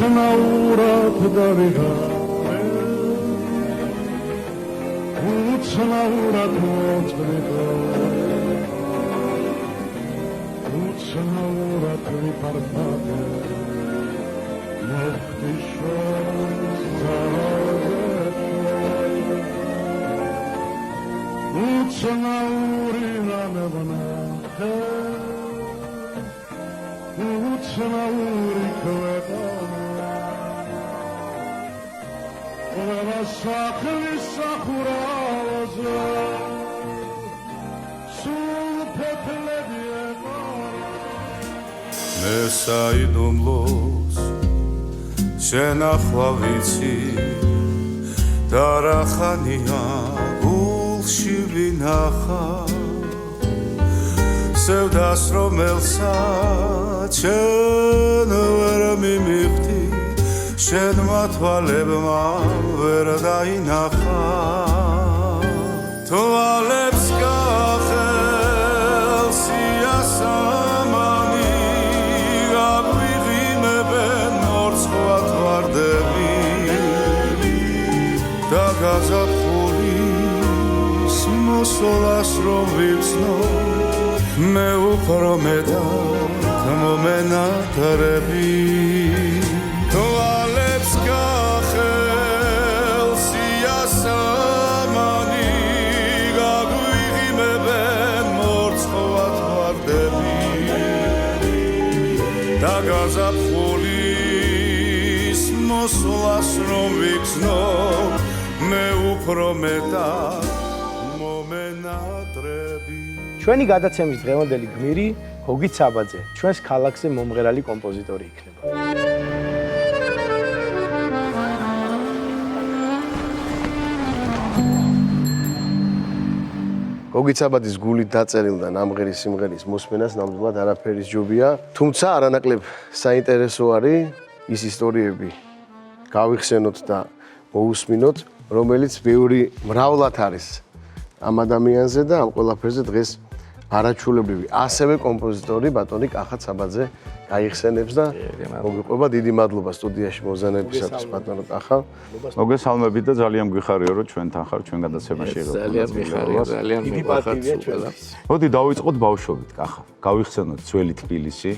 Uçnaurad davigare, uçnaurad motrigare, uçnaurad ripartate, mochtisho zarazetoi, uçnaurina nevanate, uçnauri kvetane. Sakli sakuraze, sul petlediema. Mesaidumlos, shenachva vitsi, darachania, gulshi vinacha, sevdas romelsa, chen ver mimichti. შენ მათვალებმა ვერ დაინახა თვალებს გახელს იასამანი გაგვიღიმებენ მორცხვად ვარდები და გაზაფხულის მოსვლას რომ ვიცნო მე უფრო მეტად მომენატრები გაზაფხულის მოსვლას რომ ვიცნო მე უფრო მეტად მომენატრები ჩვენი გადაცემის დღევანდელი გმირი გოგი ცაბაძე ჩვენს ქალაქზე მომღერალი კომპოზიტორი იქნება გოგი ცაბაძის გულით დაწერილ და ნამღერის სიმღერის მოსმენას ნამდვილად არაფერი ჯობია. თუმცა არანაკლებ საინტერესო არის ის ისტორიები გავიხსენოთ და მოусმინოთ, რომელიც ბევრი მრავლად არის ამ ადამიანზე და ამ ყველაფერზე დღეს არაჩვეულებრივი ასევე კომპოზიტორი ბატონი კახა ცაბაძე გაიხსენებს და მოგიყვება დიდი მადლობა სტუდიაში მოზანებისათვის ბატონო კახა. მოგესალმებით და ძალიან გვიხარია რომ ჩვენთან ხარ ჩვენ გადაცემაში რომ ძალიან მიხარია ძალიან მიხარია ჩვენს. მოდი დავიწყოთ ბავშვობით კახა. გავიხსენოთ ძველი თბილისი.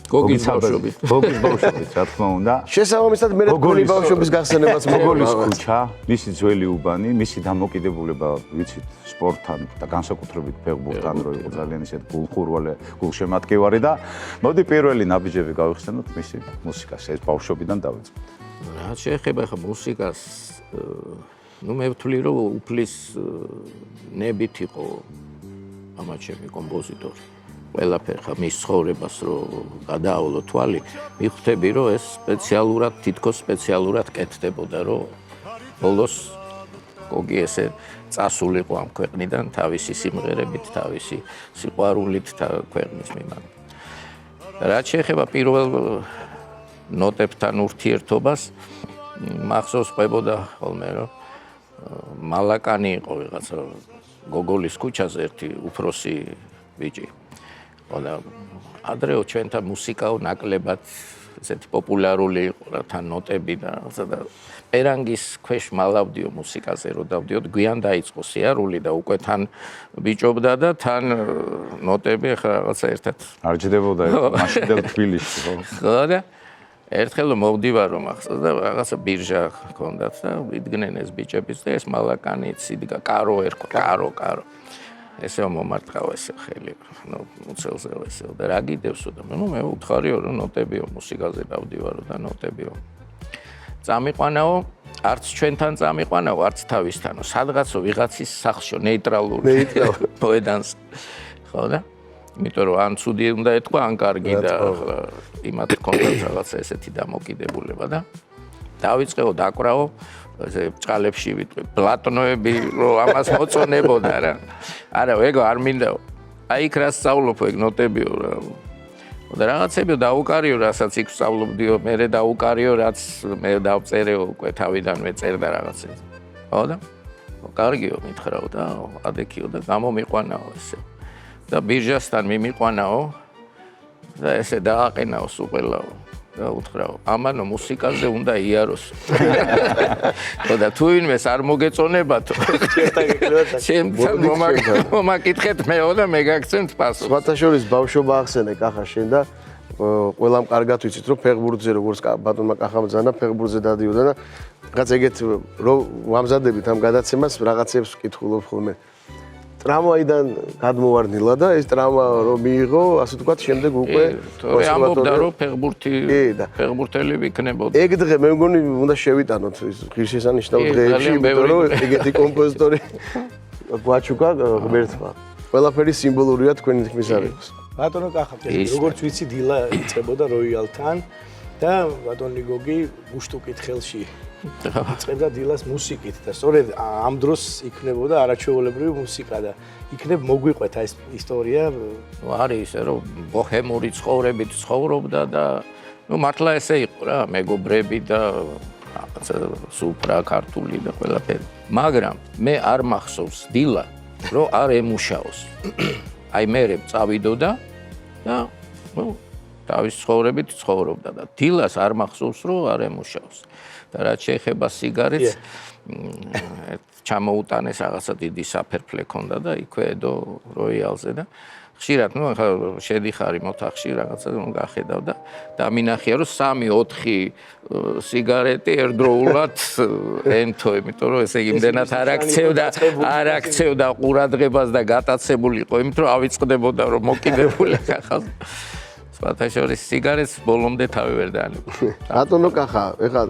გოგის ბავშვობით. გოგის ბავშვობით რა თქმა უნდა. შესაბამისად მე თქვენი ბავშვობის გახსენებაც მოგოლის ქუჩა, მისი ძველი უბანი, მისი დამოკიდებულება ვიცით სპორტთან და განსაკუთრებით ფეხბურთთან რო იყო ძალიან ისეთ გულხურვალე, გულშემატკივარი და მოდი პირველი ნაბიჯები გავიხსენოთ მისი მუსიკას ეს ბავშვობიდან დავიწყოთ. რა შეეხება ხა მუსიკას ნუ მე ვთვლი რომ უფლის ნებით იყო ამა ჩემი კომპოზიტორი. ყველაფერი ხა მის ცხოვრებას რო გადაავლო თვალი, მიხვდები რომ ეს სპეციალურად თითქოს სპეციალურად კეთდებოდა რომ ბოლოს გოგი ესე წასულიყო ამ ქვეყნიდან თავისი სიმღერებით, თავისი სიყვარულით ქვეყნის მიმართ. რაც შეეხება პირველ ნოტებთან ურთიერთობას, მახსოვს ყვებოდა ხოლმე რომ მალაკანი იყო ვიღაცა გოგოლის ქუჩაზე ერთი უფროსი ბიჭი. და ადრეო ჩვენთან მუსიკაო ნაკლებად ესეთი პოპულარული იყო რა თან ნოტები და პერანგის ქვეშ მალავდიო მუსიკაზე რო დავდიოდ გვიან დაიწყო სიარული და უკვე თან ბიჭობდა და თან ნოტები ხა რაღაცა ერთად არ ჯდებოდა მაშინდელ თბილისში ხო და ერთხელ მოვდივარ რომ ახსოვს და რაღაცა ბირჟა ჰქონდათ და იდგნენ ეს ბიჭებიც და ეს მალაკანიც იდგა კარო ერქვა კარო ესე მომარტყაო ესე ხელი ნუ უცელზე ესე და რა გიდევსო და ნუ მე უთხარიო რომ ნოტებიო მუსიკაზე დავდივარო და ნოტებიო წამიყვანაო არც ჩვენთან წამიყვანაო, არც თავისთანო, სადღაცო ვიღაცის სახლშო ნეიტრალური პოედანს. ხო და? იმიტომ რომ ან ცუდი უნდა ეთქვა, ან კარგი და იმათ კონკრეტ რაღაცა ესეთი დამოკიდებულება და დავიწყეო დაკვრაო ესე ბჭყალებში ვიტყვი პლატონოები რომ ამას მოწონებოდა რა. არა, ეგ არ მინდაო. აი იქ რა სწავლობ ეგ ნოტებიო რა. და რაღაცებიო დაუკარიო, რასაც იქ სწავლობდიო, მე დაუკარიო, რაც მე დავწერეო უკვე თავიდანვე წერდა რაღაცებს. ხო და? კარგიო მითხრაო და ადექიო და გამომიყვანაო ესე. და ბირჟასთან მიმიყვანაო და ესე დააყენაო სულ ყველაო. და უთხრაო, ამანო მუსიკაზე უნდა იაროს. ხო და თუ ვინმეს არ მოგეწონებათო. ჩემთან მომაკითხეთ მეო და მე გაგცემთ პასუხს. სხვათა შორის ბავშვობა ახსენე კახა შენ და ყველამ კარგად ვიცით რომ ფეხბურთზე როგორც ბატონმა კახამ ძანა ფეხბურთზე დადიოდა და რაღაც ეგეთ რომ ვამზადებით ამ გადაცემას რაღაცებს ვკითხულობ ხოლმე. ტრამვაიდან გადმოვარდნილა და ეს ტრამვა რომ მიიღო, ასე ვთქვათ, შემდეგ უკვე ამბობდა რომ ფეხბურთელი ვიქნებოდა. ეგ დღე მე მგონი უნდა შევიტანოთ ის ღირსშესანიშნავ დღეებში, იმიტომ რომ ეგეთი კომპოზიტორი გვაჩუკა ღმერთმა. ყველაფერი სიმბოლურია თქვენი თქმის არ იყოს. ბატონო კახა, როგორც ვიცი დილა იწყებოდა როიალთან და ბატონი გოგი გუშტუკით ხელში იწყებდა დილას მუსიკით და სწორედ ამ დროს იქნებოდა არაჩვეულებრივი მუსიკა და იქნებ მოგვიყვეთ ეს ისტორია. არის ისე რომ ბოჰემური ცხოვრებით ცხოვრობდა და ნუ მართლა ესე იყო რა, მეგობრები და რაღაცა სუფრა ქართული და ყველაფერი. მაგრამ მე არ მახსოვს დილა რომ არ ემუშაოს. აი მე წავიდოდა და ნუ თავის ცხოვრებით ცხოვრობდა და დილას არ მახსოვს რომ არ ემუშაოს. და რაც შეეხება სიგარეტს, ჩამოუტანეს რაღაცა დიდი საფერფლე ქონდა და იქვე ედო როიალზე და ხშირად, ნუ ახლა შედიხარი მოთახში რაღაცა გახედავ და დამინახია რომ 3-4 სიგარეტი ერთდროულად ენტო, იმიტომ რომ ესე იმდენად არ აქცევდა ყურადღებას და გატაცებული იყო, იმიტომ რომ ავიწყდებოდა რომ მოკიდებული ხახავს. სხვათა შორის სიგარეტს ბოლომდე თავი ვერ დაანებდა. ბატონო კახა, ეხლა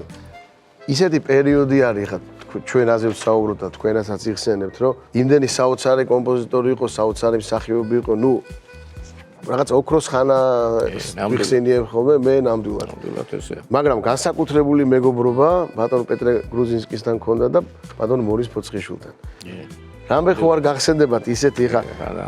ისეთი პერიოდი არის ხა ჩვენ აზე ვსაუბრობთ და თქვენასაც იხსენებთ რომ იმდენი საოცარი კომპოზიტორი იყო, საოცარი მსახიობი იყო, ნუ რაღაც ოქროს ხანა ვიხსენიებ ხოლმე მე ნამდვილად ესეა. მაგრამ განსაკუთრებული მეგობრობა ბატონ პეტრე გრუზინსკისთან ქონდა და ბატონ მორის ფოცხიშვილთან. რამე ხო არ გახსენდებათ ისეთი ხა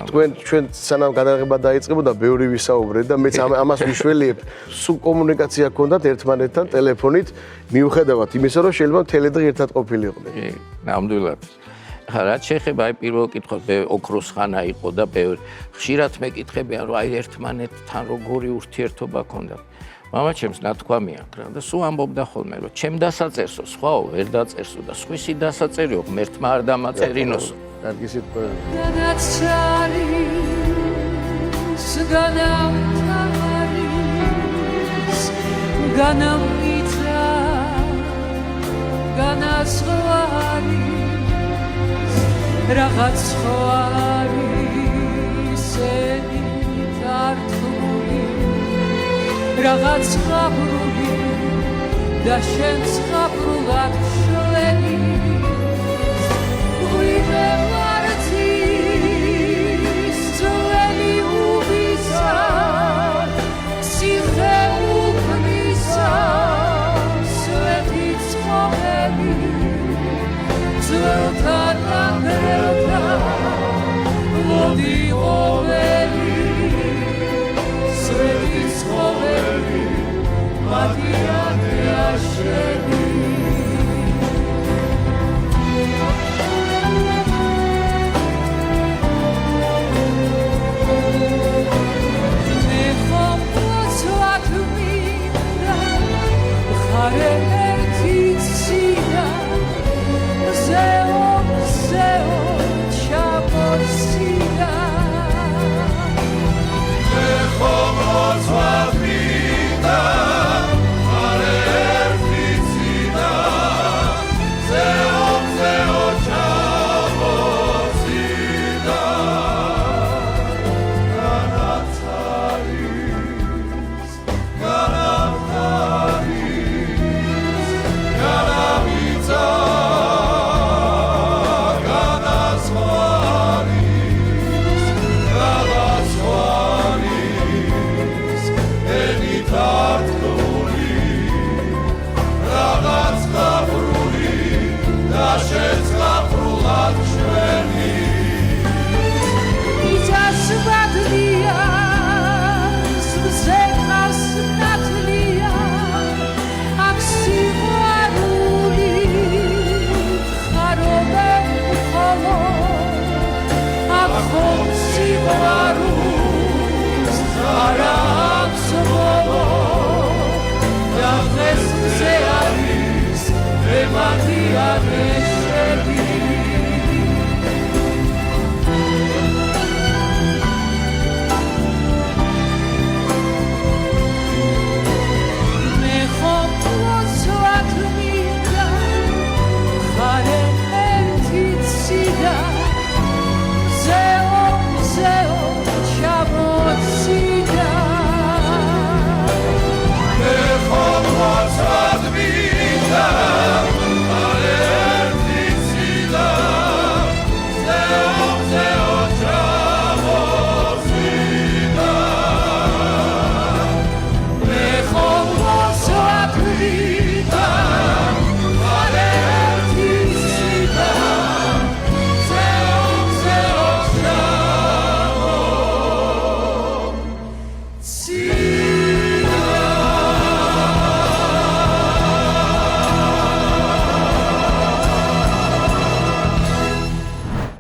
ჩვენ სანამ გადაღება დაიწყებოდა ბევრი ვისაუბრეთ და მეც ამას ვიშველიებ სულ კომუნიკაცია ქონდათ ერთმანეთთან ტელეფონით მიუხედავად იმისა რომ შეიძლება თელედღე ერთად ყოფილიყვნენ. ნამდვილად. ხა რაც შეეხება აი პირველ კითხვას ოქროს ხანა იყო და ბევრი ხშირად მეკითხებიან რომ აი ერთმანეთთან როგორი ურთიერთობა ქონდათ. მამაჩემს ნათქვამი აქვს რა და სულ ამბობდა ხოლმე რომ ჩემ დასაწერსო სხვაო ვერ დაწერსო და სხვისი დასაწერიო ღმერთმა არ დამაწერინოსო. კარგი სიტყვა. რაღაც ხარის ენით ართული რაღაც ხაბრული და შენ ხაბრულად შლენი ვიდე ვარცის ძველი უბისა სიხე უკრისა სვეთი ცხოვრები ძველთან ანგრევთან მოდი ყოველი სვეთი ცხოვრები მადიანია შენი ხომ სიყვარულს არ აქვს ბოლო და დღეს მზე არის ემაგია ნეშები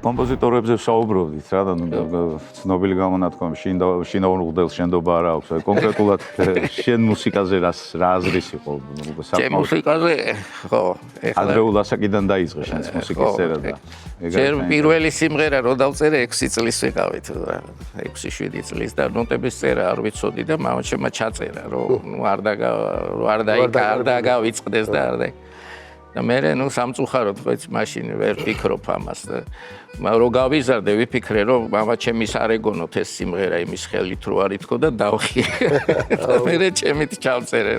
კომპოზიტორებზე ვსაუბრობდით რა და ცნობილი გამონათქვამი შინა უღდელს შენდობა არ აქვს კონკრეტულად შენ მუსიკაზე რა აზრის იყო ჩემ მუსიკაზე ხო ადრეულ ასაკიდან დაიწყე შენს მუსიკის წერა და ჯერ პირველი სიმღერა რო დავწერე 6 წლის ვიყავით 6-7 წლის და ნოტების წერა არ ვიცოდი და მამაჩემმა ჩაწერა რომ არ დავიწყდეს და არ და და მე ნუ სამწუხაროდ ხო იცი მაშინ ვერ ფიქრობ ამას და რო გავიზარდე ვიფიქრე რომ მამაჩემის არ ეგონოთ ეს სიმღერა იმის ხელით რო არ ითქო და დავხიე და მე ჩემით ჩავწერე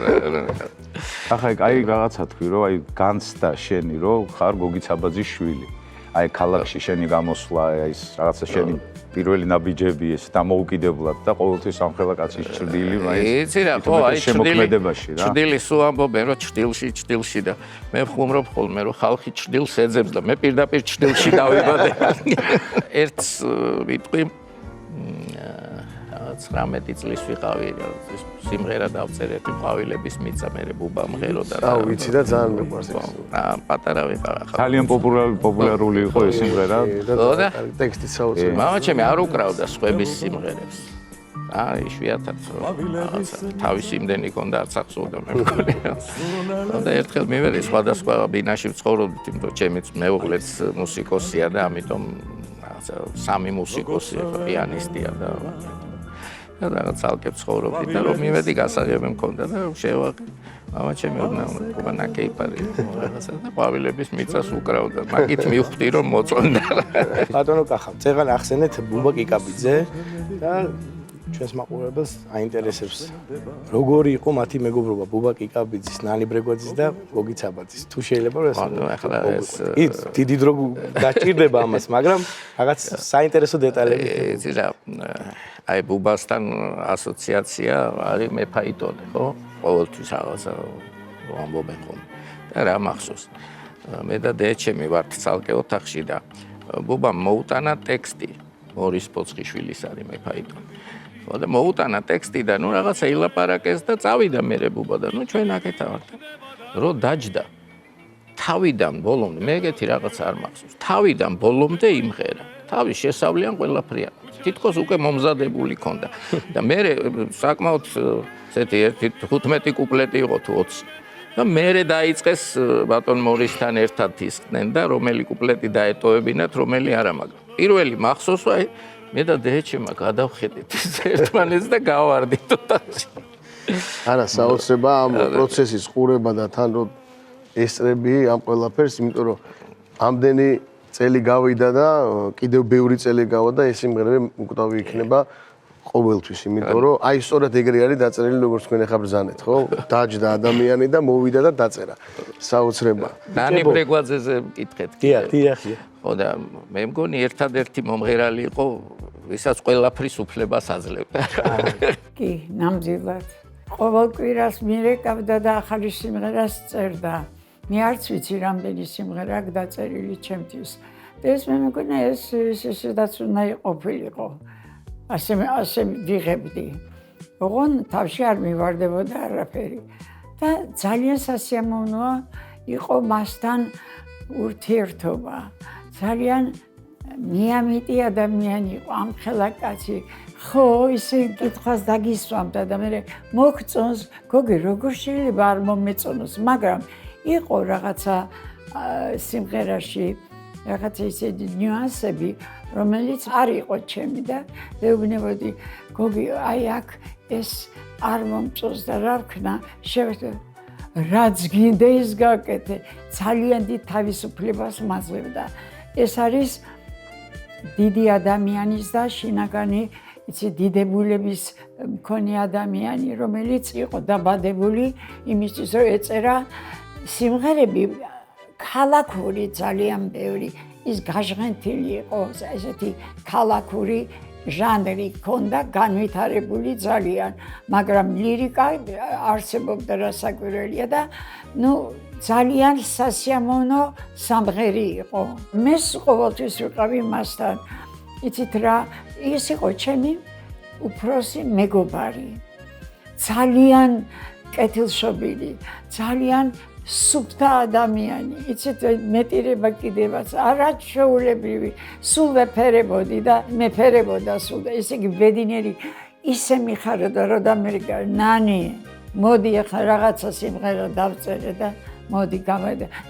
ახლა აი რაღაცა თქვი რომ აი განცდა შენი რომ ხარ გოგი ცაბაძის შვილი აი ქალაქში შენი გამოსვლა აი ეს რაღაცა შენი პირველი ნაბიჯები ეს დამოუკიდებლად და ყოველთვის სამხელა კაცის ჭრდილი მაინც იცი რა ხო აი შემოქმედებაში რა ჭრდილი სულ ამბობენ რომ ჭრდილში და მე ვხუმრობ ხოლმე რომ ხალხი ჭრდილს ეძებს და მე პირდაპირ ჭრდილში დავიბადე ერთს ვიტყვი 19 წლის ვიყავი სიმღერა დავწერე ყვავილების მიწა მე ბუბა მღეროდა აუ ვიცი და ძალიან მეყვარს ეს პატარა ვიყავ ახლა ძალიან პოპულარული იყო ეს სიმღერა და ტექსტიც საოცარი მამაჩემი არ უკრავდა სხვების სიმღერებს აი იშვიათად თავის იმდენი ქონდა არც ახსოვდა მე მგონი და ერთხელ მივედი სხვადასხვა ბინაში ვცხოვრობდით იმიტომ ჩემიც მეუღლეც მუსიკოსია და ამიტომ სამი მუსიკოსია პიანისტია და რაღაც ალკებ ცხოვრობდით და რომ მივედი გასაღები მქონდა და შევაყე მამაჩემი ოდნავ ნაკეიპარი რაღაცა და ყვავილების მიწას უკრავდა მაგით მივხვდი რომ მოწონდა ბატონო კახა წეგან ახსენეთ ბუბა კიკაბიძე და ჩვენს მაყურებელს აინტერესებს როგორი იყო მათი მეგობრობა ბუბა კიკაბიძის ნანი ბრეგვაძის და გოგი ცაბაძის თუ შეიძლება რომ ახლა ეს დიდი დრო დაჭირდება ამას მაგრამ რაღაც საინტერესო დეტალები იცი რა აი ბუბასთან ასოციაცია არის მეფაიტონე ხო ყოველთვის რაღაცა ამბობენ ხოლმე და რა მახსოვს მე და დეჩემი ვართ ცალკე ოთახში და ბუბამ მოუტანა ტექსტი მორის პოცხიშვილის არის მეფაიტონე და მოუტანა ტექსტი და ნუ რაღაცა ილაპარაკეს და წავიდა მერე ბუბა და ნუ ჩვენ აქეთ ვართ რო დაჯდა თავიდან ბოლომდე მე ეგეთი რაღაცა არ მახსოვს თავიდან ბოლომდე იმღერა თავის შესავლიან ყველაფრიან თითქოს უკვე მომზადებული ქონდა და მე საკმაოდ ესეთი 15 კუპლეტი იყო თუ 20 და მე დაიწყეს ბატონ მორისთან ერთად ისხდნენ და რომელი კუპლეტი დაეტოვებინათ რომელი არა მაგრამ პირველი მახსოვს აი მე და დეჩემა გადავხედით ერთმანეთს და გავარდით ოთახში არა საოცრება ამ პროცესის ყურება და თან რომ ესწრები ამ ყველაფერს იმიტომ რომ ამდენი წელი გავიდა და კიდევ ბევრი წელი გავა და ეს სიმღერები უკვდავი იქნება ყოველთვის იმიტომ რომ აი სწორედ ეგრე არის დაწერილი როგორც თქვენ ახლა ბრძანეთ ხო დაჯდა ადამიანი და მოვიდა და დაწერა საოცრება ნანი ბრეგვაძეზე მკითხეთ დიახ ხო და მე მგონი ერთადერთი მომღერალი იყო ვისაც ყველაფრის უფლებას აძლევდა კი ნამდვილად ყოველ კვირას მირეკავდა და ახალი სიმღერას წერდა მე არც ვიცი რამდენი სიმღერა აქვს დაწერილი ჩემთვის და ეს მე მგონი ეს ისედაც უნდა იყოფილიყო ასე ვიღებდი ოღონ თავში არ მივარდებოდა არაფერი და ძალიან სასიამოვნოა იყო მასთან ურთიერთობა ძალიან მიამიტი ადამიანი იყო ამ ხელაკაცი ხო ისე კითხვას დაგისვამდა და მე მოგწონს გოგი როგორ შეიძლება არ მომეწონოს მაგრამ იყო რაღაცა სიმღერაში რაღაცა ისეთი ნიუანსები რომელიც არ იყო ჩემი და მეუბნებოდი გოგი აი აქ ეს არ მომწონს და რა ვქნა შევეცდე რაც გინდა ის გაკეთე ძალიან დიდ თავისუფლებას მაძლევდა ეს არის დიდი ადამიანის და შინაგანი იცი დიდებულების მქონე ადამიანი რომელიც იყო დაბადებული იმისთვის რომ ეწერა სიმღერები ქალაქური ძალიან ბევრი ის გაჟღენთილი იყო ესეთი ქალაქური ჟანრი ქონდა განვითარებული ძალიან მაგრამ ლირიკა არსებობდა რასაკვირველია და ნუ ძალიან სასიამოვნო სამღერი იყო მე ყოველთვის ვიყავი მასთან იცით რა ის იყო ჩემი უფროსი მეგობარი ძალიან კეთილშობილი ძალიან სუფთა ადამიანი იცით მეტირება კიდევაც არაჩვეულებრივი სულ ვეფერებოდი და მეფერებოდა სულ და ესე იგი ბედნიერი ისე მიხარდა რომ ამერიკა ნანი მოდი ახლა რაღაცა სიმღერა დავწერე და მოდი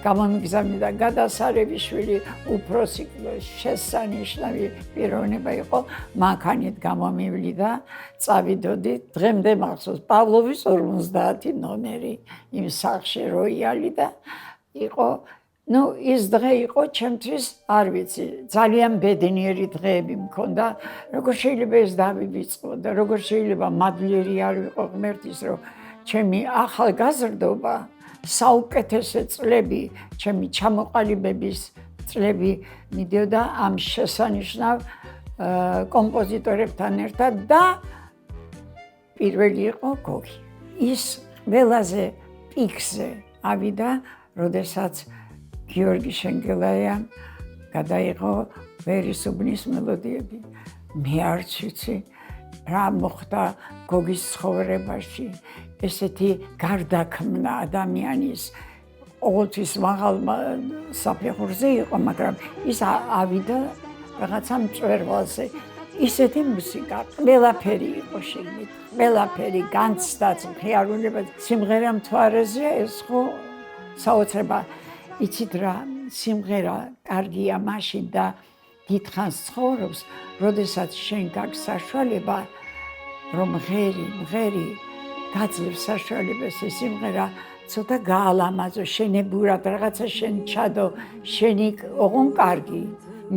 გამომიგზავნე და გადასარევიშვილი უფროსი შესანიშნავი პიროვნება იყო მანქანით გამომივლი და წავიდოდი დღემდე მახსოვს პავლოვის 50 ნომერი იმ სახლში როიალი და იყო ნუ ის დღე იყო ჩემთვის არ ვიცი ძალიან ბედნიერი დღეები მქონდა როგორ შეიძლება ეს დავივიწყო და როგორ შეიძლება მადლიერი არ ვიყო ღმერთის რომ ჩემი ახალგაზრდობა საუკეთესო წლები ჩემი ჩამოყალიბების წლები მიდიოდა ამ შესანიშნავ კომპოზიტორებთან ერთად და პირველი იყო გოგი ის ყველაზე პიკზე ავიდა როდესაც გიორგი შენგელაიამ გადაიღო ვერისუბნის მელოდიები მე არც ვიცი რა მოხდა გოგის ცხოვრებაში ესეთი გარდაქმნა ადამიანის ყოველთვის მაღალ საფეხურზე იყო მაგრამ ის ავიდა რაღაცა მწვერვალზე ისეთი მუსიკა ყველაფერი იყო შეგნით ყველაფერი განცდაც მხიარულება სიმღერა მთვარეზე ეს ხო საოცრება იცით რა სიმღერა კარგია მაშინ და დიდხანს ცხოვრობს როდესაც შენ გაქვს საშუალება რომ ღერი გაძლევს საშუალებას ეს სიმღერა ცოტა გაალამაზო შენებურად რაღაცა შენ ჩადო შენი ოღონ კარგი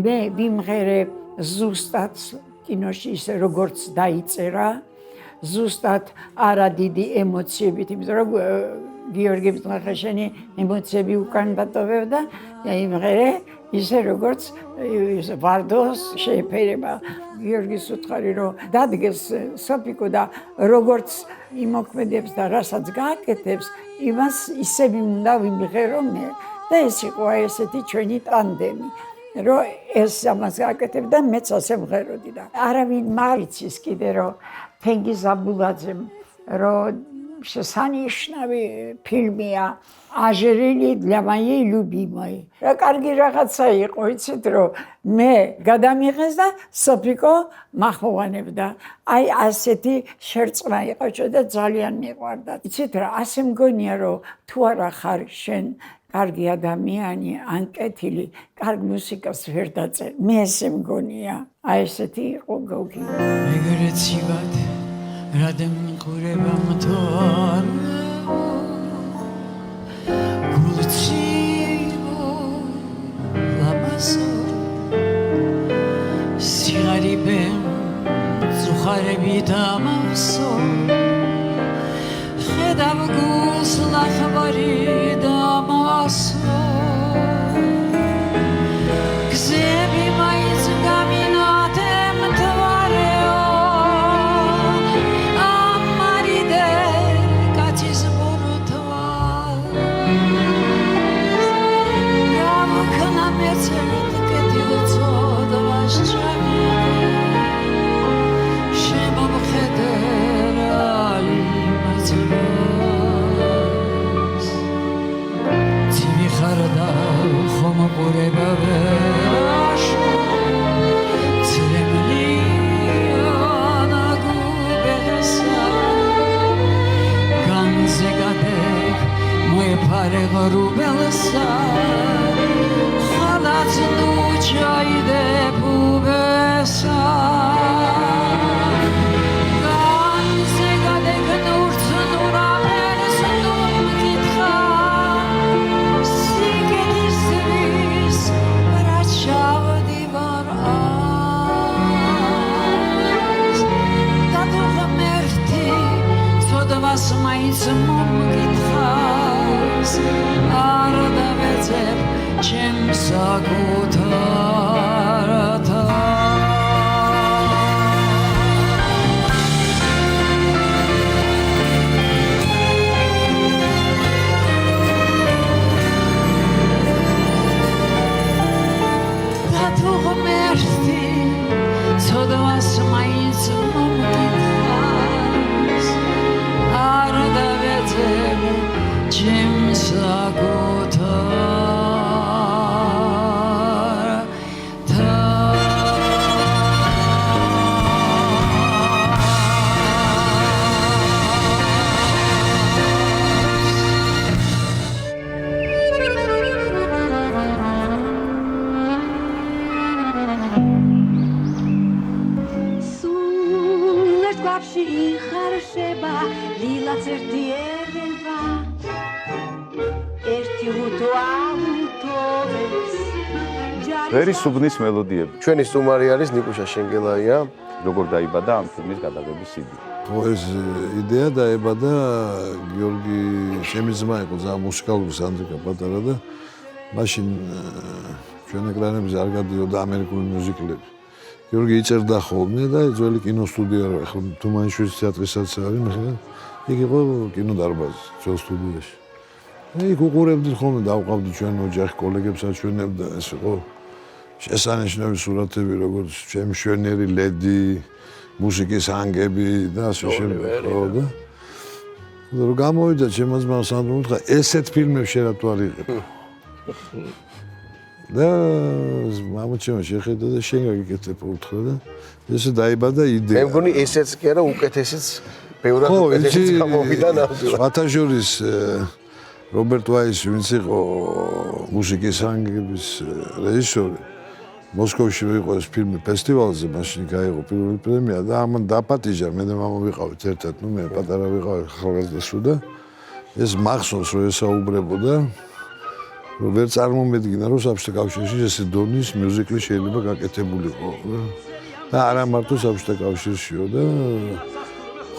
მე ვიმღერე ზუსტად კინოში ისე როგორც დაიწერა ზუსტად არა დიდი ემოციებით იმიტომ რომ გიორგის ნახე შენი ემოციები უკან დატოვებდა და იმღერე ისე როგორც ვარდოს შეეფერება გიორგის უთხარი რომ დადგეს სოფიკო და როგორც იმოქმედებს და რასაც გააკეთებს იმას ისე უნდა ვიმღერო მე და ეს იყო ესეთი ჩვენი ტანდემი რომ ეს ამას გააკეთებ და მეც ასე ვღეროდი და არავინ მარიცის კიდე რომ თენგიზ აბულაძემ რომ შესანიშნავი ფილმია ожерелье для моей любимой. რა კარგი რაღაცა იყო, იცით რომ მე გადამიღეს და სოფიკო მახმოვანებდა. აი ასეთი შერწყმა იყო და ძალიან მიყვარდა. იცით რა, ასე მგონია რომ თუ არა ხარ შენ კარგი ადამიანი, ან კეთილი, კარგ მუსიკას ვერ დაწერ. მე ესე მგონია. აი ესეთი იყო გოგი. ეგრეც იბად რა დამიყურება მთვარ სიღარიბემ ზუხარებით ამასო ხედავ გულს ლახბარი დამასო გზები მაინც გამინათე მთვარეო ამარიდე კაცის ბურთვა გამქნა მეცემით კეთილცო ისა ხალაც ნუჩაიდე ბუბესა მაინც მომგითხავს არ დავეძებ ჩემს საკუთართა და თუ ღმერთი ცოდვას მაინც მომგითხავს არ დავეძებ ჩემს საკუთართა სულ ერთ გვაფში იხარშება ლილაც ერთი ერება ერთი უთო აუთოვებს ვერი სუბნის მელოდიები. ჩვენი სტუმარი არის ნიკუშა შენგელაია. როგორ დაიბადა ამ ფილმის გადაღების იდეა? ხო ეს იდეა დაებადა გიორგი ჩემი ძმა იყო ძალიან მუსიკალური სანდრიკა პატარა და მაშინ ჩვენ ეკრანებზე არ გადიოდა ამერიკული მუსიკები. გიორგი იწერდა ხოლმე და ძველი კინოსტუდია რა ახლა თუმანიშვილის თეატრისაც არის მაგრამ იქ იყო კინოდარბაზი ძველ სტუდიაში. იქ უყურებდით ხოლმე დავყავდით ჩვენ ოჯახი კოლეგებს აჩვენებდა ეს იყო შესანიშნავი სურათები როგორც ჩემი შვენიერი ლედი მუსიკის ანგები და ასე შემდეგ და რომ გამოვიდა ჩემს ძმას სანდრო უთხრა ესეთ ფილმებს შენ რა იღებ და მამაჩემ შეხედა და შენ გაგიკეთებ უთხრა და ესე დაიბადა იდეა მე მგონი ესეც კი არა უკეთესიც ბევრად უკეთესიც გამოვიდა ნამდვილად ვატაჟორის რობერტ ვაისი ვინც იყო მუსიკის ანგების რეჟისორი მოსკოვში იყო ეს ფილმი ფესტივალზე მაშინ გაიღო პირველი პრემია და ამან დაპატიჟა მე და მამა ვიყავით ერთად ნუ მე პატარა ვიყავი ახალგაზრდა და ეს მახსოვს რომ ესაუბრებოდა რომ ვერ წარმომედგინა რომ საბჭოთა კავშირში ესე დონის მიუზიკლი შეიძლება გაკეთებულიყო და არა მარტო საბჭოთა კავშირშიო და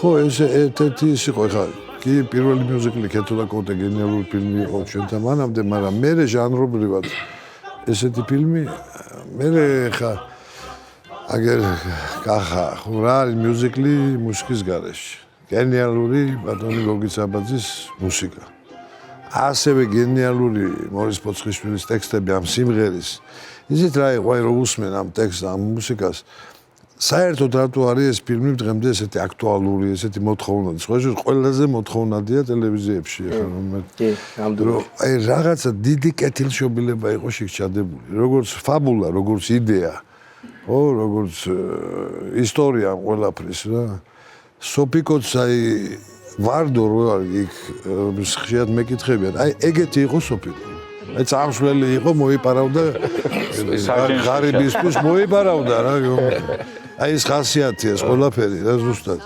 ხო ეს ერთ-ერთი ის იყო ხა კი პირველი მიუზიკლი კეთილა კოტე გენიალური ფილმი იყო ჩვენთან მანამდე მაგრამ მე ჟანრობრივად ესეთი ფილმი მე ხა აგერ კახა ხო რა არის მიუზიკლი მუსიკის გარეშე გენიალური ბატონი გოგიცაბაძის მუსიკა ასევე გენიალური მორის პოცხიშვილის ტექსტები ამ სიმღერის ისეთ რა იყო რომ უსმენ ამ ტექსტს ამ მუსიკას საერთოდ რატო არის ეს ფილმი დღემდე ესეთი აქტუალური ესეთი მოთხოვნადი სხვა შეიძლება ყველაზე მოთხოვნადია ტელევიზიებში ახლა რომ აი რაღაცა დიდი კეთილშობილება იყო შეჩადებული როგორც ფაბულა როგორც იდეა ხო როგორც ისტორია ყველაფრის რა სოფიკოც აი ვარდო რო იქ ხშირად მეკითხებიან აი ეგეთი იყო სოფიკო აი წამსვლელი იყო მოიპარავდა ღარიბისთვის მოიპარავდა რა აი ეს ხასიათია ეს ყველაფერი რა ზუსტად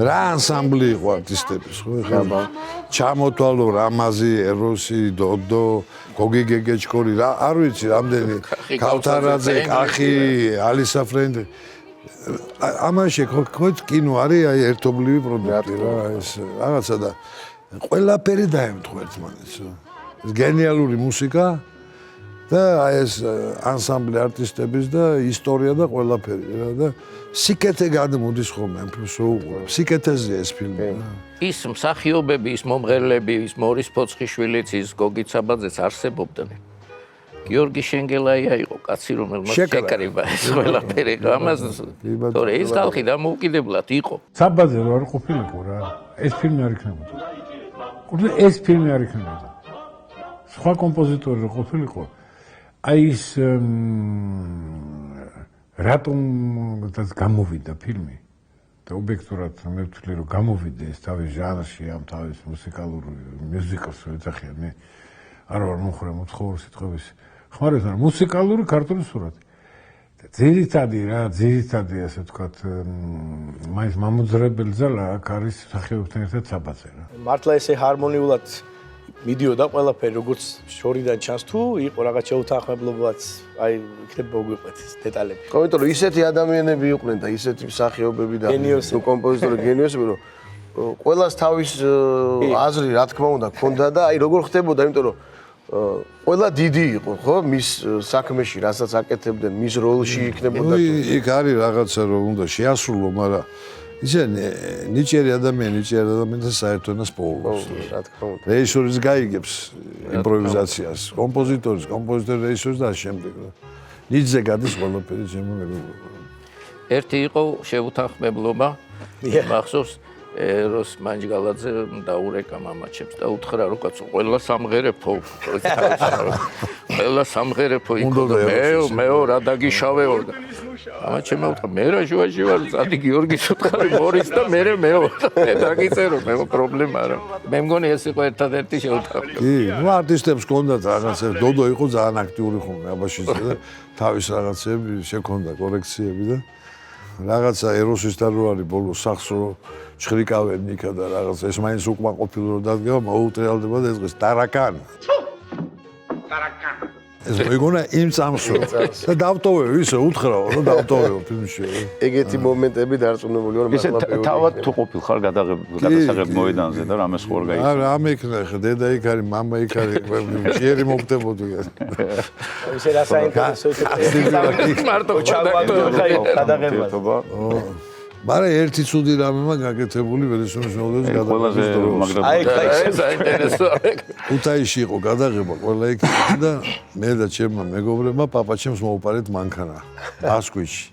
რა ანსამბლი იყო არტისტების ხო ხა ჩამოთვალო რამაზი ეროსი დოდო გოგი გეგეჭკორი რა არ ვიცი რამდენი ქავთარაძე კახი ალისა ფრენდი ამაში ხო კინო არის აი ერთობლივი პროდუქტი რა ეს რაღაცა და ყველაფერი დაემთხვა ერთმანეთს ეს გენიალური მუსიკა და ეს ანსამბლი არტისტების და ისტორია და ყველაფერი რა და სიკეთე გადმოდის ხოლმე ამ ფილმს უყურებ სიკეთეზეა ეს ფილმი ის მსახიობები ის მომღერლები ის მორის პოცხიშვილიც ის გოგიცაბაძეც არსებობდნენ გიორგი შენგელაია იყო კაცი რომელმაც შეკრიბა ეს ყველაფერი ამას თორე ეს ხალხი დამოუკიდებლად იყო საბაძე რო არ ყოფილიყო რა ეს ფილმი არ იქნებოდა ყურდე ეს ფილმი არ იქნებოდა სხვა კომპოზიტორი რო ყოფილიყო აი ეს რატომ გამოვიდა ფილმი და ობიექტურად მე ვთვლი რომ გამოვიდა ეს თავის ჟანრში ამ თავის მუსიკალურ მუსიკას ეძახიან მე არ ვარ მოხრე მოთხოვარ სიტყვების ხმარეთ არა მუსიკალური ქართული სურათი ძირითადი ასე ვთქვათ მაინც მამოძრებელი ძალა აქ არის მსახიობებთან ერთად საბაძე რა მართლა ესე ჰარმონიულად მიდიოდა ყველაფერი როგორც შორიდან ჩანს თუ იყო რაღაც შეუთანხმებლობაც აი იქნებ მოგვიყვეთ დეტალები ხო იმიტომ რომ ისეთი ადამიანები იყვნენ და ისეთი მსახიობები და კომპოზიტორი გენიოსები რომ ყველას თავის აზრი რა თქმა უნდა ქონდა და აი როგორ ხდებოდა იმიტომ რომ ყველა დიდი იყო ხო მის საქმეში რასაც აკეთებდნენ მის როლში იქნებოდა იქ არის რაღაცა რომ უნდა შეასრულო მაგრამ ისე ნიჭიერი ადამიანთა საერთო ენას პოულობს რა თქმა უნდა რეჟისორის გაიგებს იმპროვიზაციას კომპოზიტორი რეჟისორი და შემდეგ ნიჭზე გადის ყველაფერი ჩემო მეგობრებო ერთი იყო შეუთანხმებლობა მახსოვს ეროს მანჯგალაძე დაურეკა მამაჩემს და უთხრა რომ კაცო ყველა სამღერებო მეო რა დაგიშავეო და მამაჩემ უთხრა მე რა ჟუაჟი ვარ ზადი გიორგის უთხარი მორის და მეო მე დაგიწერო მე პრობლემა არა მე მგონი ეს იყო ერთადერთი შეუთანხმებლობა კი ნუ არტისტებს ჰქონდათ რაღაცა დოდო იყო ძალიან აქტიური ხოლმე აბაშიძე და თავის რაღაცები შექონდა კორექციები და რაღაცა ეროსისთან რო არის ბოლოს სახს რო ჩხრიკავენ იქა და რაღაც ეს მაინც უკმაყოფილო რო დადგება მოუტრიალდება და ეს დღეს ტარაკან ეს მეგონა იმ წამსო და დავტოვე ისე უთხრაო რომ დავტოვეო ფილმში ეგეთი მომენტები დარწმუნებული ვარ ისე თავად თუ ყოფილ ხარ გადასაღებ მოედანზე და რამე სხვა გაიქცა არა ამ იქნა ხა დედა იქ არის მამა იქ არის ჭიერი მოგდებოდი ისე რა საინტერესო იქნება მარტო გადაღება მაგრამ ერთი ცუდი რამემა გაკეთებული ვერესონის მოდელს გადაღების დროს. აი საინტერესო. ქუთაისში იყო გადაღება ყველა იქ და მე და ჩემმა მეგობრებმა პაპაჩემს მოუპარეთ მანქანა ასკვიჩი.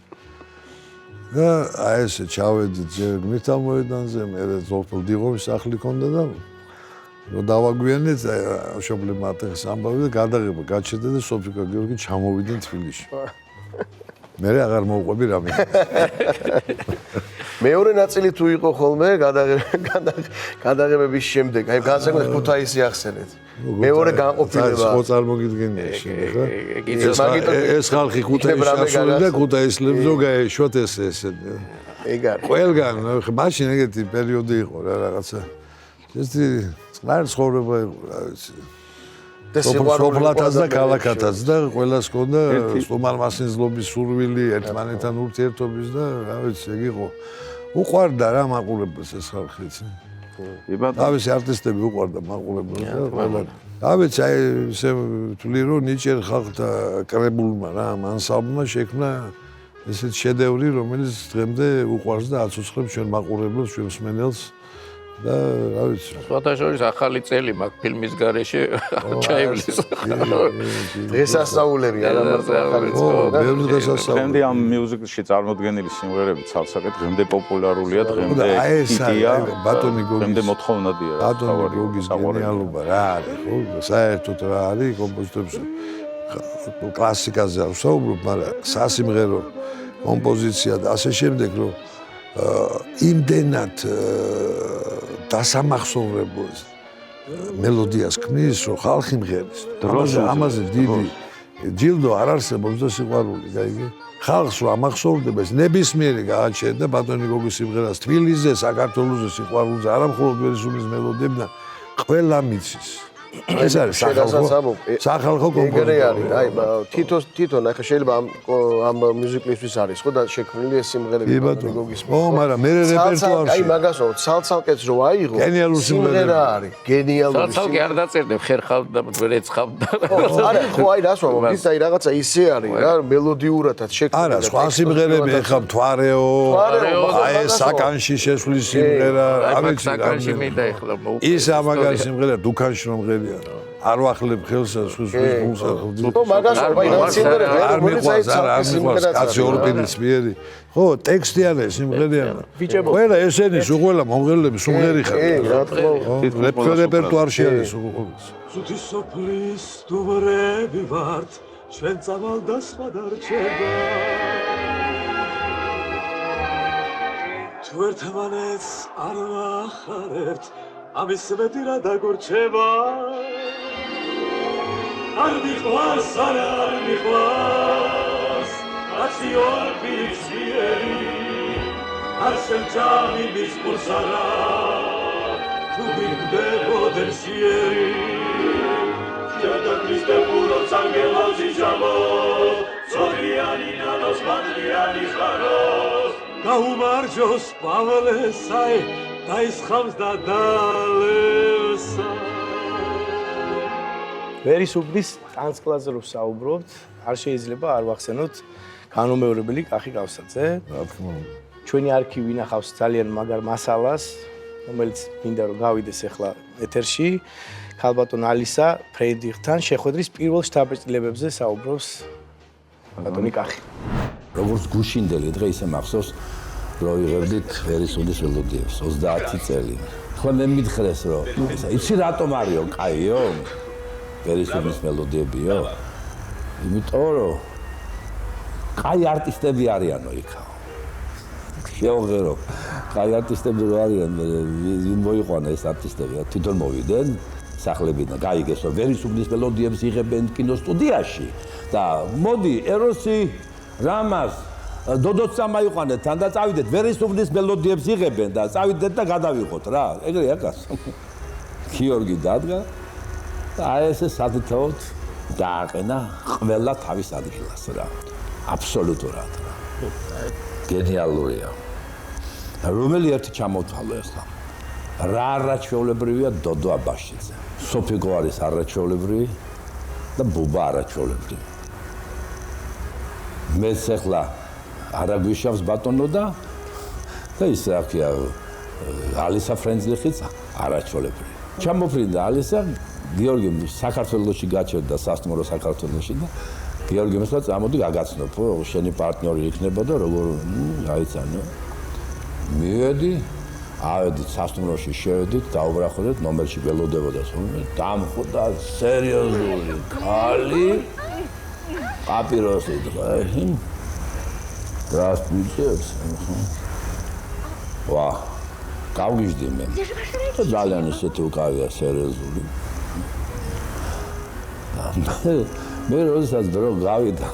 და აი ესე ჩავედით გმირთა მოედანზე, მე ზოლფილ დიღოვის სახლი ქონდა და რომ დავაგვიანეთ მშობლებმა ატეხეს ამბავი და გადაღება გაჩერდა და სოფიკა გიორგი ჩამოვიდნენ თბილისში. მე აღარ მოვყვები რამე. მეორე ნაწილი თუ იყო ხოლმე გადაღებების შემდეგ, აი განსაკუთრებით ქუთაისი ახსენეთ. მეორე განყოფილება. ხო წარმოგიდგენია შემდეგ, ხა? ეს ხალხი ქუთაისში ასული და ქუთაისლებს რო გაეშვათ ეს. ეგ არის. ყველგან, მაშინ ეგეთი პერიოდი იყო რა რაღაცა. ესეთი წყნარი ცხოვრება იყო, რა ვიცი. სოფლათაც და ქალაქათაც და ყველას ჰქონდა სტუმარმასინძლობის სურვილი ერთმანეთთან ურთიერთობის და რა ვიცი ეგ იყო უყვარდა რა მაყურებელს ეს ხალხი იცი თავისი არტისტები უყვარდა მაყურებელს და ყველა რა ვიცი აი ესე ვთვლი რომ ნიჭიერ ხალხთა კრებულმა რა ანსამბლმა შექმნა ესეთ შედევრი რომელიც დღემდე უყვარს და აცოცხლებს ჩვენ მაყურებელს ჩვენ მსმენელს და რა ვიცი სხვათა შორის ახალი წელი მაგ ფილმის გარეშე ჩაივლის დღესასწაულები არა მარტო ახალი წელი დღემდე ამ მიუზიკლში წარმოდგენილი სიმღერები ცალსაკეთ დღემდე პოპულარულია დღემდე ჰიტია ბატონი გოგის დღემდე მოთხოვნადია ბატონი გოგის გენიალობა რა არის ხო საერთოდ რა არის კომპოზიტორებს კლასიკაზე ვსაუბრობ მაგრამ სასიმღერო კომპოზიცია და ასე შემდეგ რომ იმდენად დასამახსოვრებელ მელოდიას ქმნის, რომ ხალხი მღერის. ამაზე დიდი ჯილდო არ არსებობს და სიყვარული, გაიგე? ხალხს რომ ამახსოვრდება, ეს ნებისმიერი გააჩერდა ბატონი გოგის სიმღერას თბილისზე, საქართველოზე, სიყვარულზე, არა მხოლოდ ვერესუმის მელოდიები და ყველა მიცის. ეს არის სახალხო კომპოზიტორი. აი თვითონ ახლა შეიძლება ამ მიუზიკლისთვის არის ხო და შექმნილი ეს სიმღერები ბატონი გოგის. ო, მაგრამ მე რეპერტუარში. აი მაგას ვთქვი, ცალ-ცალკეც რო აიღო. გენიალური სიმღერა არის. გენიალური. ცალ-ცალკე არ დაწერდებ, ხერხავ და ვერეცხავ და. არა, ხო აი რას ვამბობ, ის აი რაღაცა ისე არის რა, მელოდიურადაც შექმნილი. არა, სხვა სიმღერები ეხა მთვარეო. აი საკანში შესვლის სიმღერა, არ ვიცი რა. საკანში მინდა ეხლა მოუყვა. ის ამაგარი სიმღერა დუქანში რომ არ ვახლებ ხელს სხვის გულს ხო მაგას ვაი რა სიმღერა არ მიყვარს არ მიყვარს კაცი ორპინის მიერი ხო ტექსტი არა სიმღერა ყველა ესენის უყველა მომღერლები სიმღერი ხარ რა თქმა უნდა რეპერტუარში არის უყველს სუთი სოფლის სტუმრები ვართ ჩვენ წავალ და სხვა დარჩება თუ ერთმანეთს არ ვახარებთ ამის მეტი რა დაგორჩება არ მიყვარს არა არ მიყვარს კაცი ორ ფიქსიერი არ შემჭამი მის პულს არა თუ გიგდებოდნენ სიერი Jada Kriste puro angelo zizamo Sogriani nanos mandriani zvaros Gaumarjos Pavlesai Daiskhams da dalesa ვერისუბნის ტანსკლაზე რო საუბრობთ, არ შეიძლება არ ვახსენოთ განუმეორებელი კახი გავსაძე. ჩვენი არქივი ინახავს ძალიან მაგარ მასალას, რომელიც მინდა რომ გავიდეს ახლა ეთერში. ქალბატონ ალისა ფრეიდრიხთან შეხვედრის პირველ შთაბეჭდილებებზე საუბრობს ბატონი კახი. როგორც გუშინდელი დღე ისე მახსოვს რომ იღებდით ვერისუბნის მელოდიებს 30 წელი. ხო მე მითხრეს რომ იცი რატომ არისო კაიო? ვერისუბნის მელოდიებიო? იმიტომ რომ კაი არტისტები არიანო იქა. შეუღერო. კაი არტისტები რო არიან, ვინ მოიყვანა ეს არტისტები? თვითონ მოვიდნენ სახლებიდან. გაიგეს რომ ვერისუბნის მელოდიებს იღებენ კინოსტუდიაში და მოდი ეროსი რამას დოდოცა მაიყვანეთ თან და წავიდეთ ვერისუბნის მელოდიებს იღებენ და წავიდეთ და გადავიღოთ რა. ეგრეა კაცო. გიორგი დადგა და ეს სადითაოდ დააყენა ყველა თავის ადგილას რა. აბსოლუტურად რა. გენიალურია. რომელი ერთი ჩამოთვალო ახლა. რა არაჩვეულებრივია დოდო აბაშიძე. სოფიკო არის არაჩვეულებრივი და ბუბა არაჩვეულებრივი. მეც ახლა არაგვიშავს ბატონო და ის აქია ალისა ფრენძლიხიც არაჩვეულებრივი. ჩამოფრინდა ალისა გიორგი საქართველოში გაჩერდა სასტუმრო საქართველოში და გიორგი მოსვლა წამოდი გაგაცნობო შენი პარტნიორი იქნება და როგორ გაიცანო მივედი ავედით სასტუმროში შევედით დაუბრახოთ ნომერში ველოდებოდა დამხვდა სერიოზული ქალი პაპიროსი Здравствуйте. ვა გავგიჟდი მე ძალიან ისეთი უკავია სერიოზული მე როდესაც დრო გავიდა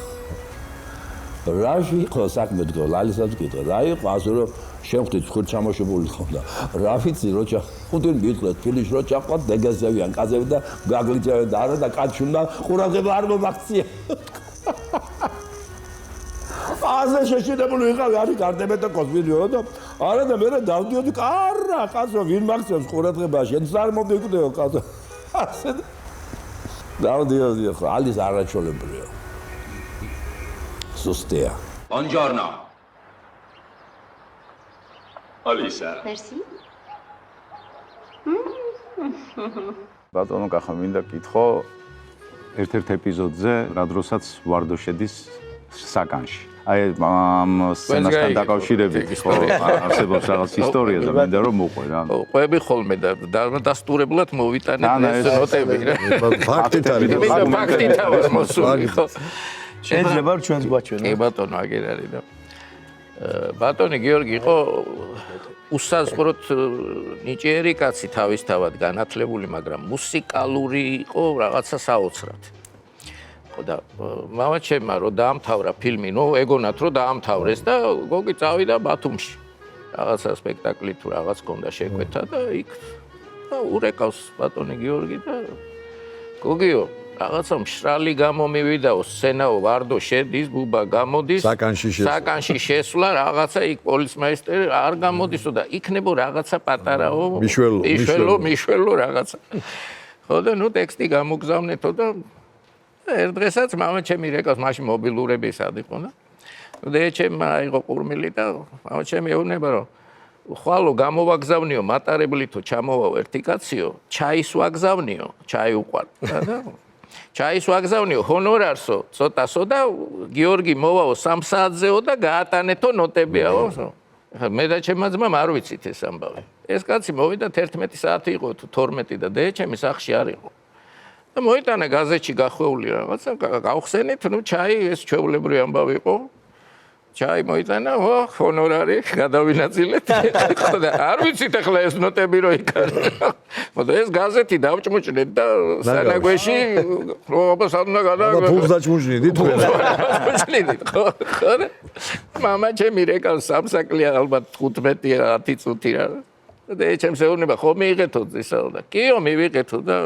რაში იყო საქმე თქო ლალისაც გიტყვა რა იყო ასე რომ შევხვდით ხუთ ჩამოშებული ხონდა რა ვიცი როჭა ხუთინ მიტყლეთ ფილიშ როჭა ყვა დეგეზევიან კაზები და გაგლიჭავენ და არა და კაჩუნდა ყურადღება არ მომაქცია აზე შეშინებული ვიყავი არის გარდებეთა კოსმილიო და არა და მე დავდიოდი კარა კაცო ვინ მაქცევს ყურადღება შენს არ მომიკვდეო კაცო ასე დავდიოდი ხო ალის არაჩვეულებრივია Sostea. Buongiorno. Alisa. Merci. ბატონო კახა მინდა კითხო ერთ-ერთ ეპიზოდზე რა დროსაც ვარდო შედის საკანში. აი ამ სცენასთან დაკავშირებით ხო არსებობს რაღაც ისტორია და მინდა რომ მოყვე რა. ყვები ხოლმე და დამადასტურებლად მოვიტანეთ ეს ნოტები რა. ფაქტით არის. ფაქტით არის მოსული ხო. შეიძლება რომ ჩვენს გვაჩვენო. კი ბატონო აგერ არის და ბატონი გიორგი იყო უსაზღვროდ ნიჭიერი კაცი თავისთავად განათლებული, მაგრამ მუსიკალური იყო რაღაცა საოცრად. ხო და მამაჩემმა რო დაამთავრა ფილმი, ნუ ეგონათ რომ დაამთავრეს და გოგი წავიდა ბათუმში. რაღაცა სპექტაკლი თუ რაღაც ჰქონდა შეკვეთა და იქ ურეკავს ბატონი გიორგი და გოგიო რაღაცა მშრალი გამომივიდაო სცენაო ვარდო შედის ბუბა გამოდის საკანში შესვლა რაღაცა იქ პოლიცმაისტერი არ გამოდისო და იქნებო რაღაცა პატარაო მიშველო რაღაცა ხო და ნუ ტექსტი გამოგზავნეთო და ერთ დღესაც მამაჩემი რეკავს მაშინ მობილურები სად იყო და ნუ დეჩემმა იყო ყურმილი და მამაჩემი ეუბნება რომ ხვალო გამოვაგზავნიო მატარებლითო ჩამოვაო ერთი კაციო ჩაის ვაგზავნიო ჩაი უყვარ და ჩაის ვაგზავნიო ჰონორარსო ცოტასო და გიორგი მოვაო 3 საათზეო და გაატანეთო ნოტებიაო ხა მე და ჩემმა ძმამ არ ვიცით ეს ამბავი ეს კაცი მოვიდა 11 საათი იყო თუ 12 და დეჩემი სახში არ იყო და მოიტანა გაზეთში გახვეული რაღაცა გავხსენით ნუ ჩაი ეს ჩვეულებრივი ამბავი იყო ჩაი მოიტანა, ჰონორარი გადავინაწილეთ. ხო და არ ვიცით ახლა ეს ნოტები რო იქნება. მაგრამ ეს გაზეთი დავჭმუჭდეთ და სანაგვეში ხლობა სადნა გადაგა. ფულს დაჭმუჭდით თქვენ. დაჭმუჭდით, ხო და მამა ჩემი რეკავს სამსაკლია ალბათ 15-10 წუთი რა. და ჩემს ეუბნება ხო მიიღეთო ისა და კიო მივიღეთო და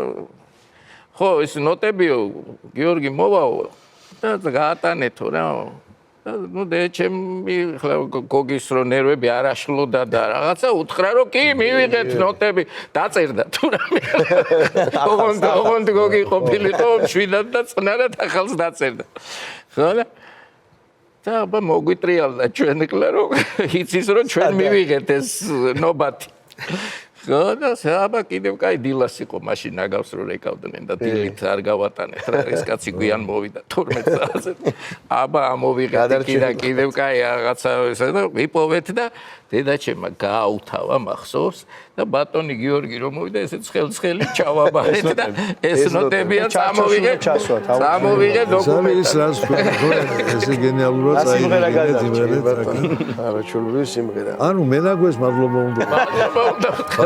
ხო ეს ნოტებიო გიორგი მოვაო და გაატანეთო რა. ну და ჩემი ხლა გოგის რო ნერვები არ აშლოდა და რაღაცა უთხრა რომ კი მივიღეთ ნოტები დაწერდა თუ რამე ოღონდ გოგი ყოფილიყო შვიდად და წნარად ახალს დაწერდა ხო და აბა მოგვიტრიალდა ჩვენ ხლა რომ იცის რომ ჩვენ მივიღეთ ეს ნობათი ხო და აბა კიდევ კაი დილას იყო მაშინ ნაგავს რო რეკავდნენ და დილით არ გავატანეთ რა ეს კაცი გვიან მოვიდა 12 საათზე აბა ამოვიღეთ კიდევ კაი რაღაცა ესა და ვიპოვეთ და დედაჩემმა გააუთავა მახსოვს და ბატონი გიორგი რომ მოვიდა ესეც ხელცხელი ჩავაბარეთ და ეს ნოტებია წამოვიღე დოკუმენტად ეს რას ესე გენიალურად წაიღეთ არაჩვეულებრივი სიმღერა ანუ მენაგვეს მადლობა უნდა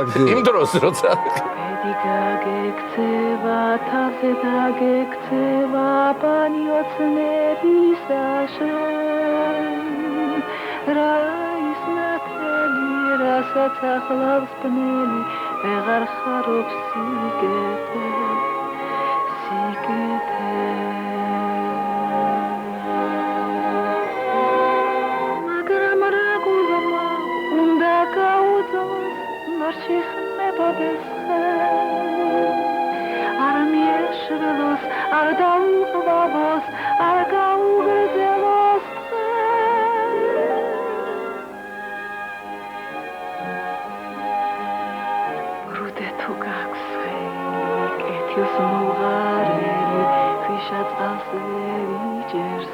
იმ დროს როცა გაგექცევა თავზე დაგექცევა პანიოცნების აშენ რა ის ნათელი რასაც ახლავს ბნელი ვეღარ ხარობს სიგეთე მაგრამ რა გულმა უნდა გაუძლოს ნორჩი ხმებოდეს არ მიეშველოს არ დაუყვავოს არ გაუგრძელოს რუდე თუ გაქვს კეთილს მოღარელი ქვიშა წყალს ვერ იჭერს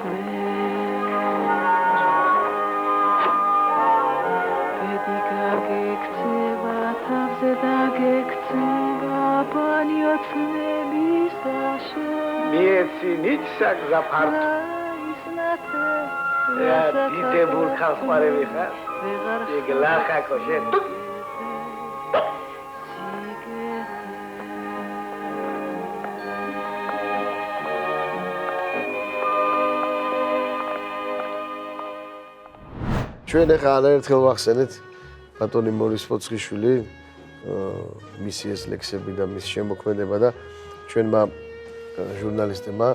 ბედი გაგექცევა თავზე დაგექცევა პანიოცნების აშენ მიეცინით საგზაფართ დიდებულ ხალხმარები ხარ იგლახაკოშე ჩვენ ახლა არაერთხელ ვახსენეთ ბატონი მორის ფოცხიშვილი მისი ეს ლექსები და მის შემოქმედება და ჩვენმა ჟურნალისტებმა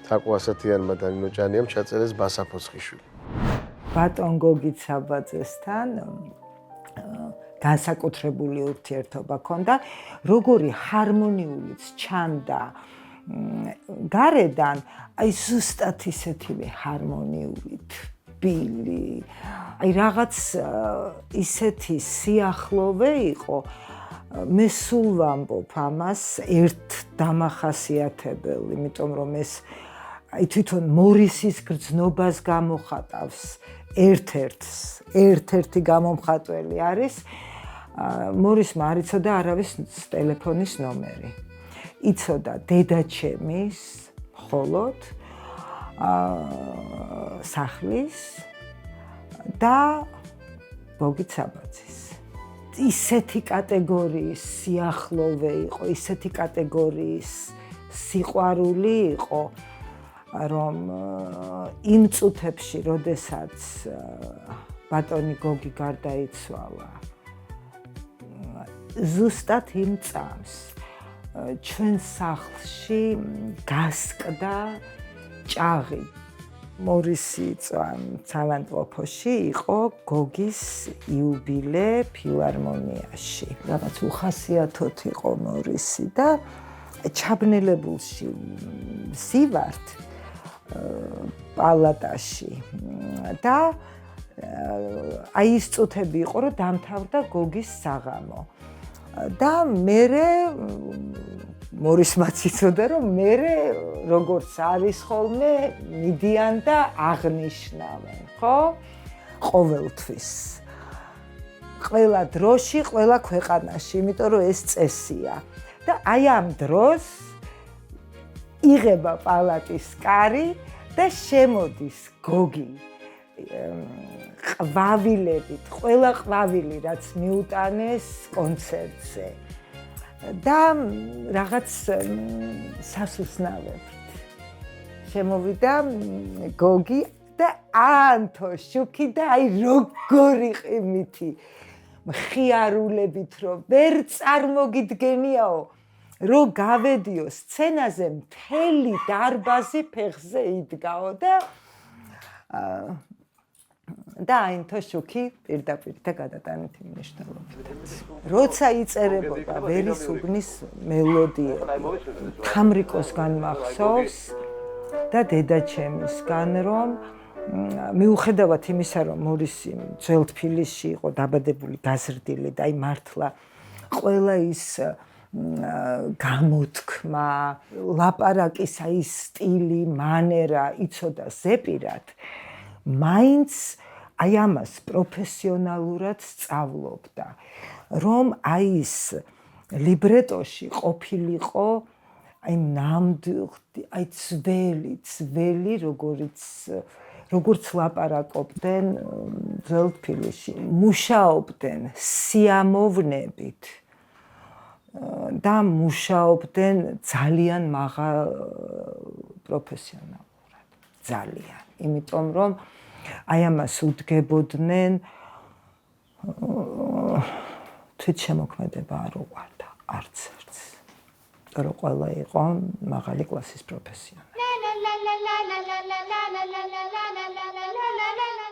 თაკო ასათიანმა და ნინო ჭანიამ ჩაწერეს ბასა ფოცხიშვილი. ბატონ გოგით საბაძესთან განსაკუთრებული ურთიერთობა ჰქონდა, როგორი ჰარმონიულიც ჩანდა გარედან, აი ზუსტად ისეთივე ჰარმონიულით ბილი, აი რაღაც ისეთი სიახლოვე იყო, მე სულ ვამბობ ამას ერთ დამახასიათებელ, იმიტომ რომ ეს აი თვითონ მორისის გრძნობას გამოხატავს ერთ-ერთი გამომხატველი არის მორისმა არ იცოდა არავის ტელეფონის ნომერი. იცოდა დედაჩემის მხოლოდ სახლის და გოგით საბაძის. ისეთი კატეგორიის სიახლოვე იყო, ისეთი კატეგორიის სიყვარული იყო, რომ იმ წუთებში, როდესაც ბატონი გოგი გარდაიცვალა, ზუსტად იმ წამს ჩვენ სახლში გასკდა ჭაღი. მორისი ცალანტყოფოში იყო გოგის იუბილე ფილარმონიაში. რაღაც უხასიათოთ იყო მორისი და ჩაბნელებულში ვსივართ პალატაში და აი ის წუთები იყო, რომ დამთავრდა გოგის საღამო. და მერე მორისმაც იცოდა, რომ მერე როგორც არის ხოლმე მიდიან და აღნიშნავენ, ხო? ყოველთვის. ყველა დროში, ყველა ქვეყანაში, იმიტომ რომ ეს წესია. და აი ამ დროს იღება პალატის კარი და შემოდის გოგი ყვავილებით, ყველა ყვავილი რაც მიუტანეს კონცერტზე და რაღაც სასუსნავებით შემოვიდა გოგი და ანთო შუქი და აი როგორი ყიმითი მხიარულებით რომ ვერ წარმოგიდგენიაო რომ გავედიო სცენაზე მთელი დარბაზი ფეხზე იდგაო და ანთო შუქი პირდაპირ და გადატანით იმ მნიშვნელობითაც როცა იწერებოდა ვერის უბნის მელოდია თამრიკოსგან მახსოვს და დედაჩემისგან რომ მიუხედავად იმისა რომ მორისი ძველ თბილისში იყო დაბადებული გაზრდილი და აი მართლა ყველა ის გამოთქმა ლაპარაკის აი სტილი მანერა იცოდა ზეპირად მაინც აი ამას პროფესიონალურად სწავლობდა რომ აი ის ლიბრეტოში ყოფილიყო აი ნამდვილი აი ძველი როგორც ლაპარაკობდნენ ძველ თბილისში მუშაობდნენ სიამოვნებით და მუშაობდნენ ძალიან მაღალ პროფესიონალურად ძალიან იმიტომ რომ აი ამას უდგებოდნენ თვითშემოქმედება არ უყვარდა არც ერთს რომ ყველა იყო მაღალი კლასის პროფესიონალი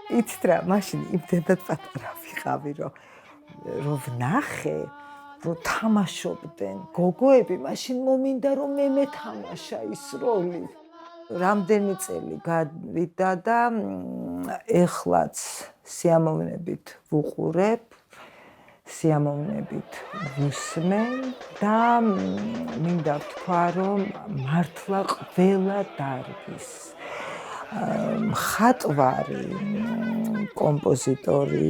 იცით რა მაშინ იმდენად პატარა ვიყავი რომ ვნახე რომ თამაშობდნენ გოგოები მაშინ მომინდა რომ მე მეთამაშა ის როლი რამდენი წელი გავიდა და ეხლაც სიამოვნებით ვუყურებ სიამოვნებით ვუსმენ და მინდა ვთქვა რომ მართლა ყველა დარგის მხატვარი კომპოზიტორი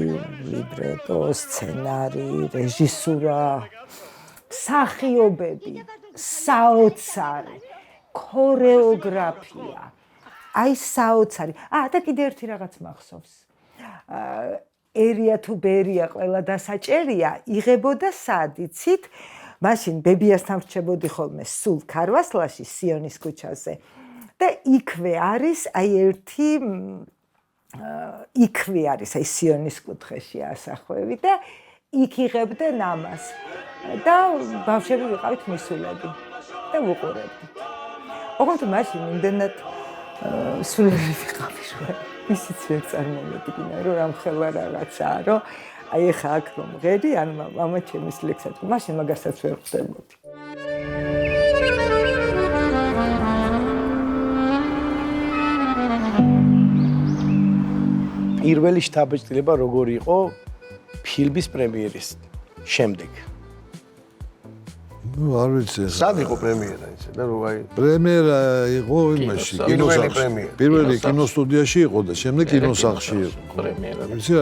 ლიბრეტო სცენარი რეჟისურა მსახიობები საოცარი ქორეოგრაფია აი საოცარი და კიდე ერთი რაღაც მახსოვს ერია თუ ბერია ყველა დასაჭერია იღებოდა სად იცით მაშინ ბებიასთან ვრჩებოდი ხოლმე სულ ქარვასლაში სიონის ქუჩაზე და იქვე არის აი ერთი იქვე არის აი სიონის კუთხეში ასახვევი და იქ იღებდნენ ამას და ბავშვები ვიყავით მისულები და ვუყურებდით ოღონდ მაშინ იმდენად სულელი ვიყავი რომ ისიც ვერ წარმოვედგინა რომ რამხელა რაღაცაა რომ აი ეხა აქ რომ ღერი ან მამა ჩემის ლექსად მაშინ მაგასაც ვერ ხვდებოდი პირველი შთაბეჭდილება როგორი იყო ფილმის პრემიერის შემდეგ ну არ ვიცი სად იყო პრემიერა ისე და რო აი პრემიერა იყო იმაში პირველი კინოსტუდიაში იყო და შემდეგ კინოსახლში იყო პრემიერა ვიცი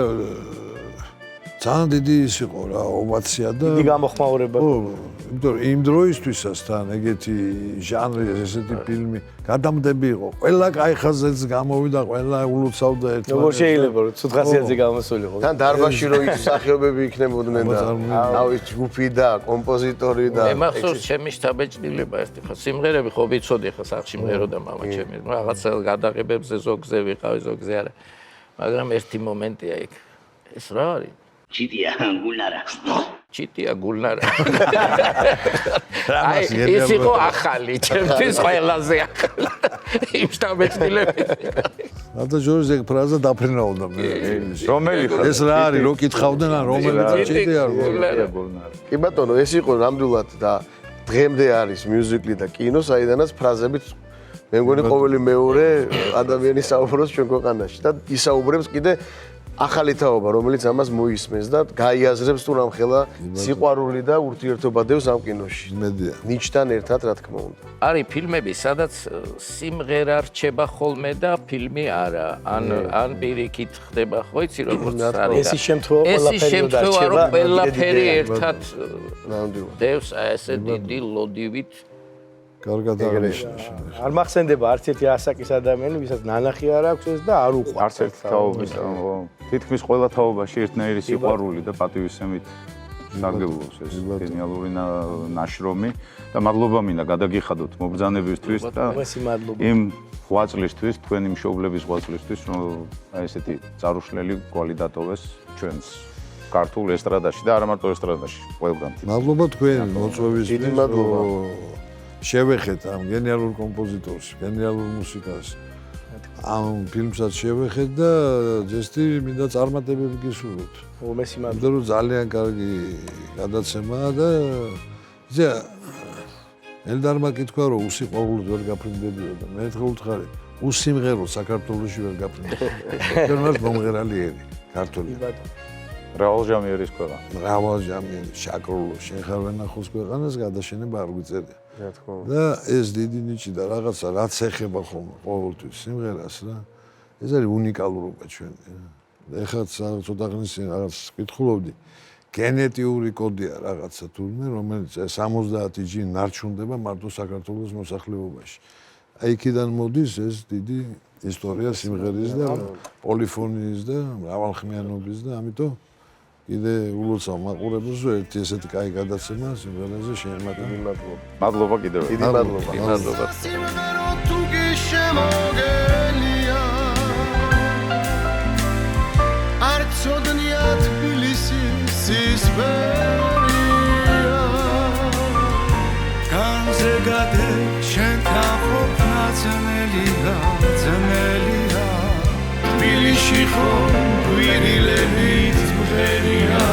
ძალიან დიდი ის იყო რა ოვაცია და დიდი გამოხმაურება ხო იმიტომ რომ იმ დროისთვისაც თან ეგეთი ჟანრი ესეთი ფილმი გადამდები იყო ყველა კაი ხაზეც გამოვიდა ყველა ულოცავდა ერთმანეთს როგორ შეიძლება რომ ცუდ ხასიათზე გამოსულიყო თან დარბაზში რო ის მსახიობები იქნებოდნენ და ავი ჯგუფი და კომპოზიტორი და მე მახსოვს ჩემი შთაბეჭდილება ერთი ხა სიმღერები ხო ვიცოდი ხა სახში მღეროდა მამა ჩემი რაღაცა გადაღებებზე ზოგზე ვიყავი ზოგზე არა მაგრამ ერთი მომენტია იქ ეს რა არის ჩიტია გულნარა ჩიტია გულნარა აი ის იყო ახალი ჩემთვის ყველაზე ახალი იმ შთაბეჭდილებით და ჯორჯ ეგ ფრაზა დაფრინავდა მე რომელი ეს რა არის რო კითხავდნენ ან რომელი ჩიტია გულნარა კი ბატონო ეს იყო ნამდვილად და დღემდე არის მიუზიკლი და კინო საიდანაც ფრაზებით მე მგონი ყოველი მეორე ადამიანი საუბრობს ჩვენ ქვეყანაში და ისაუბრებს კიდე ახალი თაობა რომელიც ამას მოისმენს და გაიაზრებს თუ რამხელა სიყვარული და ურთიერთობა დევს ამ კინოში მედია ნიჩთან ერთად რა თქმა უნდა არის ფილმები სადაც სიმღერა რჩება ხოლმე და ფილმი არა ან პირიქით ხდება ხო იცი როგორც არის ეს შემთხვევა ყველაფერი ერთად ნამდვილად დევს ესე დიდი ლოდივით კარგად აღნიშნე. არ მახსენდება არც ერთი ასაკის ადამიანი, ვისაც ნანახი არ აქვს ეს და არ უყვარს. არც ერთი თაობის, თითქმის ყველა თაობაში ერთნაირი სიყვარული და პატივისცემით დაგეულობს ეს გენიალური ნაშრომი და მადლობა მინდა გადაგიხადოთ მობრძანებისთვის და იმ ღვაწლისთვის, თქვენი მშობლების ღვაწლისთვის, რომ ესეთი წარუშლელი კვალი დატოვეს ჩვენს ქართულ ესტრადაში და არა მარტო ესტრადაში, ყველგან. მადლობა თქვენ მოწვევისთვის, რომ შევეხეთ ამ გენიალურ კომპოზიტორს, გენიალურ მუსიკას. ამ ფილმსაც შევეხეთ და ჯესტი მინდა წარმატებები გისურვოთ. უმესი მადლობა. იმიტომ რომ ძალიან კარგი გადაცემაა და ისა ელდარმა კითხვა რომ უსიყვარულოდ ვერ გაფრინდებიო და მე ერთხელ ვთხარი უსიმღეროდ საქართველოში ვერ გაფრინდებიო. ჩვენ ვართ მომღერალიერი ქართული. რავალ ჟამიერის ქვეყანა. რავალ ჟამიერი, შაკრულო, შენ ხარ ვენახოს ქვეყანას გადაშენება არ გვიწერია. რა თქმა უნდა. და ეს დიდი ნიჭი და რაღაცა რაც ეხება ხოლმე ყოველთვის სიმღერას რა. ეს არის უნიკალურობა ჩვენი. ეხლა ცოტა ხნის წინ რაღაც ვკითხულობდი. გენეტიური კოდია რაღაცა თურმე, რომელიც 70-ი ნარჩუნდება მარტო საქართველოს მოსახლეობაში. აი იქიდან მოდის ეს დიდი ისტორია სიმღერის და პოლიფონიის და მრავალხმიანობის და ამიტომ კიდე ულოცავ მაყურებელს რომ ერთი ესეთი კაი გადაცემა სიმღერაზე შეემატა. მადლობა კიდევ. დიდი მადლობა. მადლობა. სიმღერო თუ გიშემოგელია არ ცოდნია თბილისის სისხლია განზე გადე შენ თაყოფნა ძნელია ძნელია თბილისში ხომ გვირილებით მღერია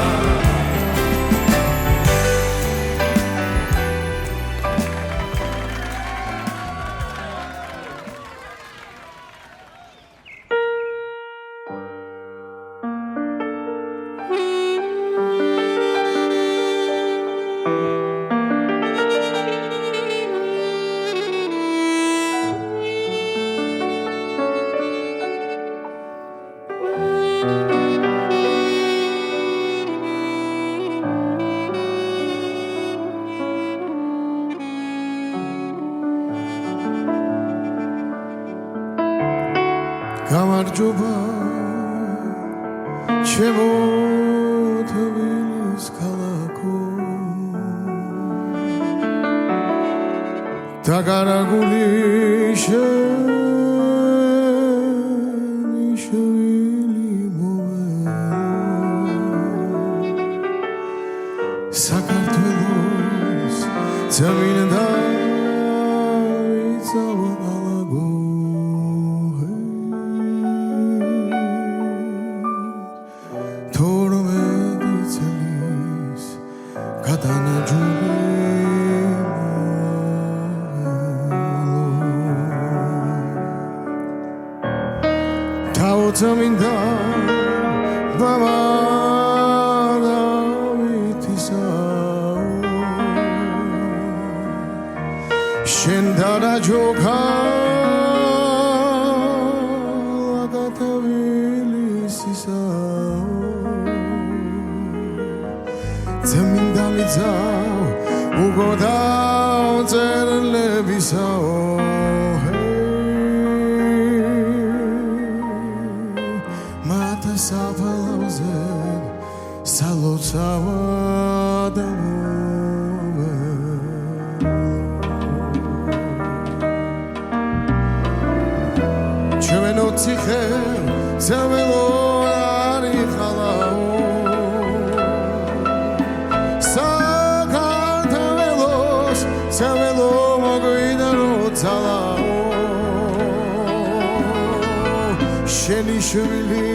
გამარჯობა ჩემო თბილის ქალაქო დაგარაგული შენი შვილი მომერო საქართველოს წმინდა ვიწავალაგო Taminda baba davitisa Shendara joka agatabilisisa Taminda mizao ugoda zerlebisao Savazen salotavada Chvenoti khe zavelo ari khalao Sakartvelos zavelo moguidaro talao Sheni shvili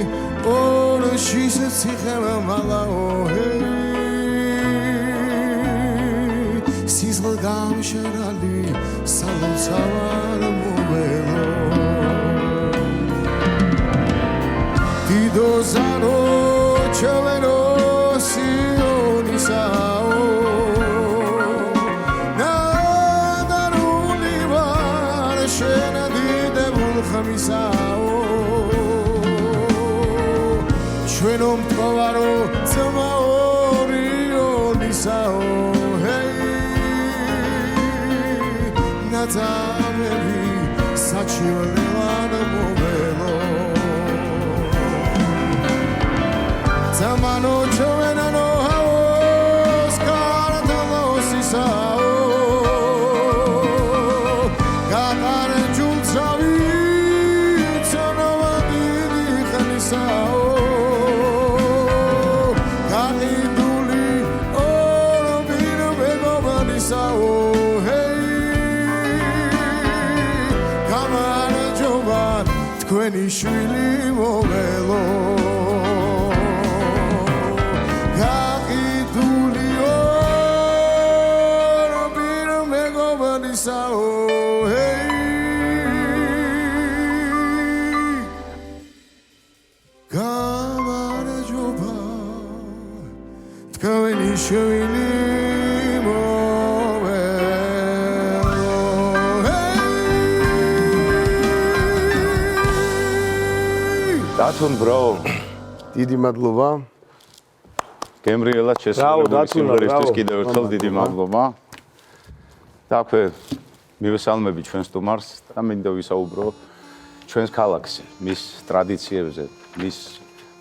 or she's a tsikhema malao sis lagam sharali salutsavar movelo Dido zaro chavero sionisao nadaruli var shena didebul khamisao Ჩვენომ თვარო ძმაორიო ნისაო ჰეი წამები საჩივრელად მოველო Zamano giovane Sao, Gatare giunzavi, sono di Canisao, Gati duli, oro vino vego Manisao, hey, Camara Giovan, Tqueni Shwili Movelo. დათუნ ბრო დიდი მადლობა გემრიელად შესრულებული სიმღერისთვის კიდევ ერთხელ დიდი მადლობა დაქვე მივესალმები ჩვენ სტუმარს და მინდა ვისაუბრო ჩვენს ქალაქზე მის ტრადიციებზე მის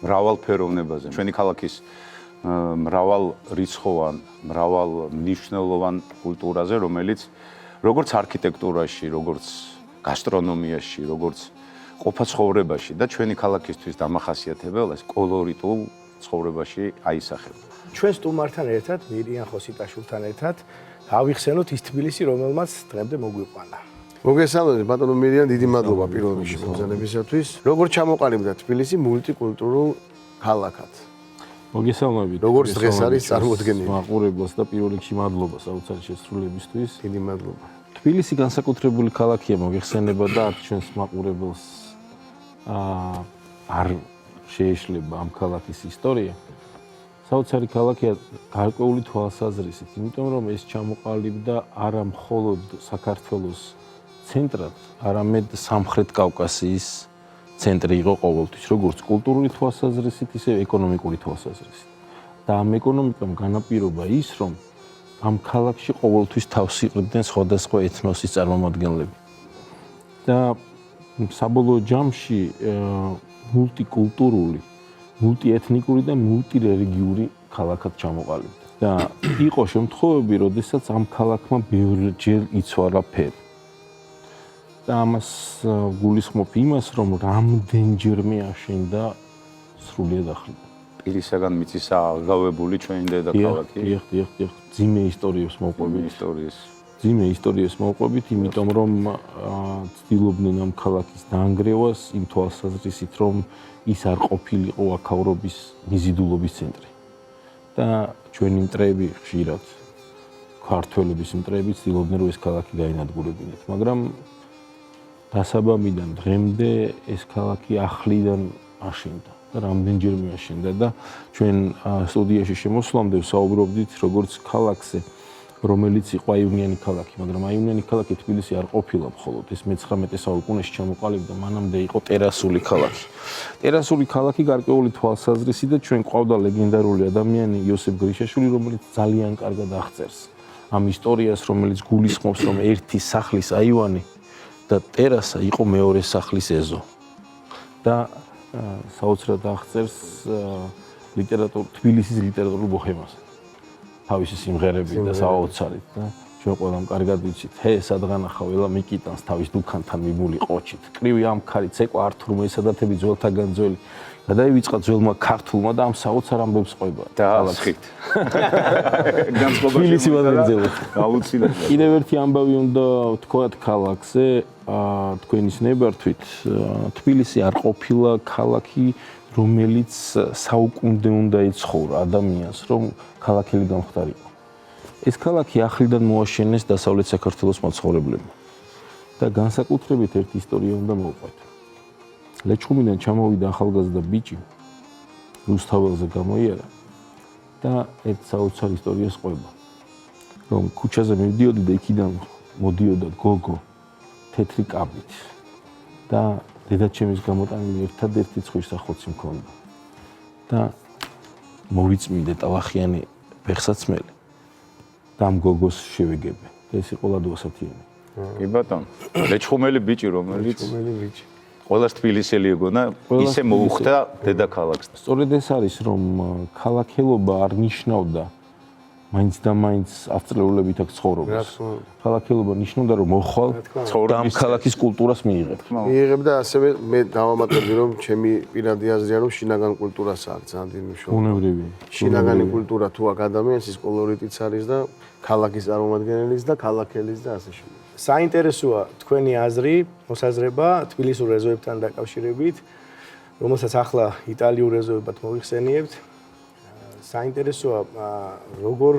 მრავალფეროვნებაზე ჩვენი ქალაქის მრავალრიცხოვან მრავალ მნიშვნელოვან კულტურაზე რომელიც როგორც არქიტექტურაში როგორც გასტრონომიაში როგორც ყოფა ცხოვრებაში და ჩვენი ქალაქისთვის დამახასიათებელ ეს კოლორიტულ ცხოვრებაში აისახება. ჩვენ სტუმართან ერთად, მირიან ხოსიტაშვილთან ერთად ავიხსენოთ ის თბილისი, რომელმაც დღემდე მოგვიყვანა. მოგესალმებით, ბატონო მირიან, დიდი მადლობა პირველ რიგში მოგზაურობისათვის. როგორ ჩამოყალიბდა თბილისი მულტიკულტურულ ქალაქად? მოგესალმებით. როგორც დღეს არის წარმოდგენილი. მაყურებლს და პირველ რიგში მადლობა საოცარი შესრულებისთვის. დიდი მადლობა. თბილისი განსაკუთრებული ქალაქია, მოგეხსენება და ჩვენს მაყურებელს არ შეეშლება ამ ქალაქის ისტორია. საოცარი ქალაქია გარკვეული თვალსაზრისით, იმიტომ რომ ეს ჩამოყალიბდა არა მხოლოდ საქართველოს ცენტრად, არამედ სამხრეთ კავკასიის ცენტრი იყო ყოველთვის, როგორც კულტურული თვალსაზრისით, ისე ეკონომიკური თვალსაზრისით. და ამ ეკონომიკამ განაპირობა ის, რომ ამ ქალაქში ყოველთვის თავს იყრიდნენ სხვადასხვა ეთნოსის წარმომადგენლები. და საბოლოო ჯამში მულტიკულტურული, მულტიეთნიკური და მულტირელიგიური ქალაქად ჩამოყალიბდა. და იყო შემთხვევები, როდესაც ამ ქალაქმა ბევრჯერ იცვალა ფერი. და ამას გულისხმობ იმას, რომ რამდენჯერმე აშენდა სრულიად ახლი. პირისაგან მიწისა აღავებული ჩვენი დედაქალაქი. დიახ, ძიმე ისტორიებს მოვყვებით, იმიტომ რომ ცდილობდნენ ამ ქალაქის დაანგრევას იმ თვალსაზრისით, რომ ის არ ყოფილიყო აქაურობის მიზიდულობის ცენტრი. და ჩვენი მტრები ხშირად ქართველების მტრები ცდილობდნენ რომ ეს ქალაქი გაინადგურებინათ, მაგრამ დასაბამიდან დღემდე ეს ქალაქი ახლიდან აშენდა. რამდენჯერმე აშენდა და ჩვენ სტუდიაში შემოსვლამდე ვსაუბრობდით როგორც ქალაქზე, რომელიც იყო აიუნიანი ქალაქი, მაგრამ აიუნიანი ქალაქი თბილისი არ ყოფილა მხოლოდ, ეს მე-19 საუკუნეში ჩამოყალიბდა, მანამდე იყო ტერასული ქალაქი. ტერასული ქალაქი გარკვეული თვალსაზრისით და ჩვენ ყავდა ლეგენდარული ადამიანი იოსებ გრიშაშვილი, რომელიც ძალიან კარგად აღწერს ამ ისტორიას, რომელიც გულისხმობს, რომ ერთი სახლის აივანი და ტერასა იყო მეორე სახლის ეზო. და საოცრად აღწერს თბილისის ლიტერატურულ ბოჰემას. თავისი სიმღერებით და საოცარით და ჩვენ ყველამ კარგად ვიცით, ჰე, სადღანა ხაველა მიკიტანს თავის დუქანთან მიმული ყოჩით. კრივი ამ ქარი ცეკვა ართურმა ესადათები ძველთაგან ძველი. გადაივიწყა ძველმა ქართულმა და ამ საოცარ ამბებს ყვება. დაასხით. თბილისი ვაგრძელოთ. აუცილებლად. კიდევ ერთი ამბავი უნდა ვთქვათ ქალაქზე, თქვენის ნებართვით, თბილისი არ ყოფილა ქალაქი, რომელიც საუკუნე უნდა იცხოვრო ადამიანს, რომ ქალაქელი გამხდარიყო. ეს ქალაქი ახლიდან მოაშენეს დასავლეთ საქართველოს მაცხოვრებლებმა. და განსაკუთრებით ერთი ისტორია უნდა მოვყვეთ. ლეჩხუმიდან ჩამოვიდა ახალგაზრდა ბიჭი, რუსთაველზე გამოიარა და ერთ საოცარ ისტორიას ყვება, რომ ქუჩაზე მივდიოდი და იქიდან მოდიოდა გოგო თეთრი კაბით და დედაჩემის გამოტანილი ერთადერთი ცხვირსახოცი მქონდა და მოვიწმინდე ტალახიანი ფეხსაცმელი და ამ გოგოს შევეგებე და ეს იყო ლადო ასათიანი. კი ბატონო. ლეჩხუმელი ბიჭი რომელიც ყველას თბილისელი ეგონა, ისე მოუხდა დედაქალაქს. სწორედ ეს არის, რომ ქალაქელობა არ ნიშნავდა მაინც და მაინც ავსტრიელებით აქ ცხოვრობას. ქალაქელობა ნიშნავდა, რომ მოხვალ და ამ ქალაქის კულტურას მიიღებ. მიიღებ და ასევე მე დავამატებდი, რომ ჩემი პირადი აზრია, რომ შინაგან კულტურას აქვს ძალიან დიდი მნიშვნელობა. უნებრივი. შინაგანი კულტურა თუ აქ ადამიანის ის კოლორიტიც არის და ქალაქის წარმომადგენლის და ქალაქელის და ასე შემდეგ. საინტერესოა თქვენი აზრი, მოსაზრება თბილისურ ეზოებთან დაკავშირებით, რომელსაც ახლა იტალიურ ეზოებად მოიხსენიებთ. საინტერესოა როგორ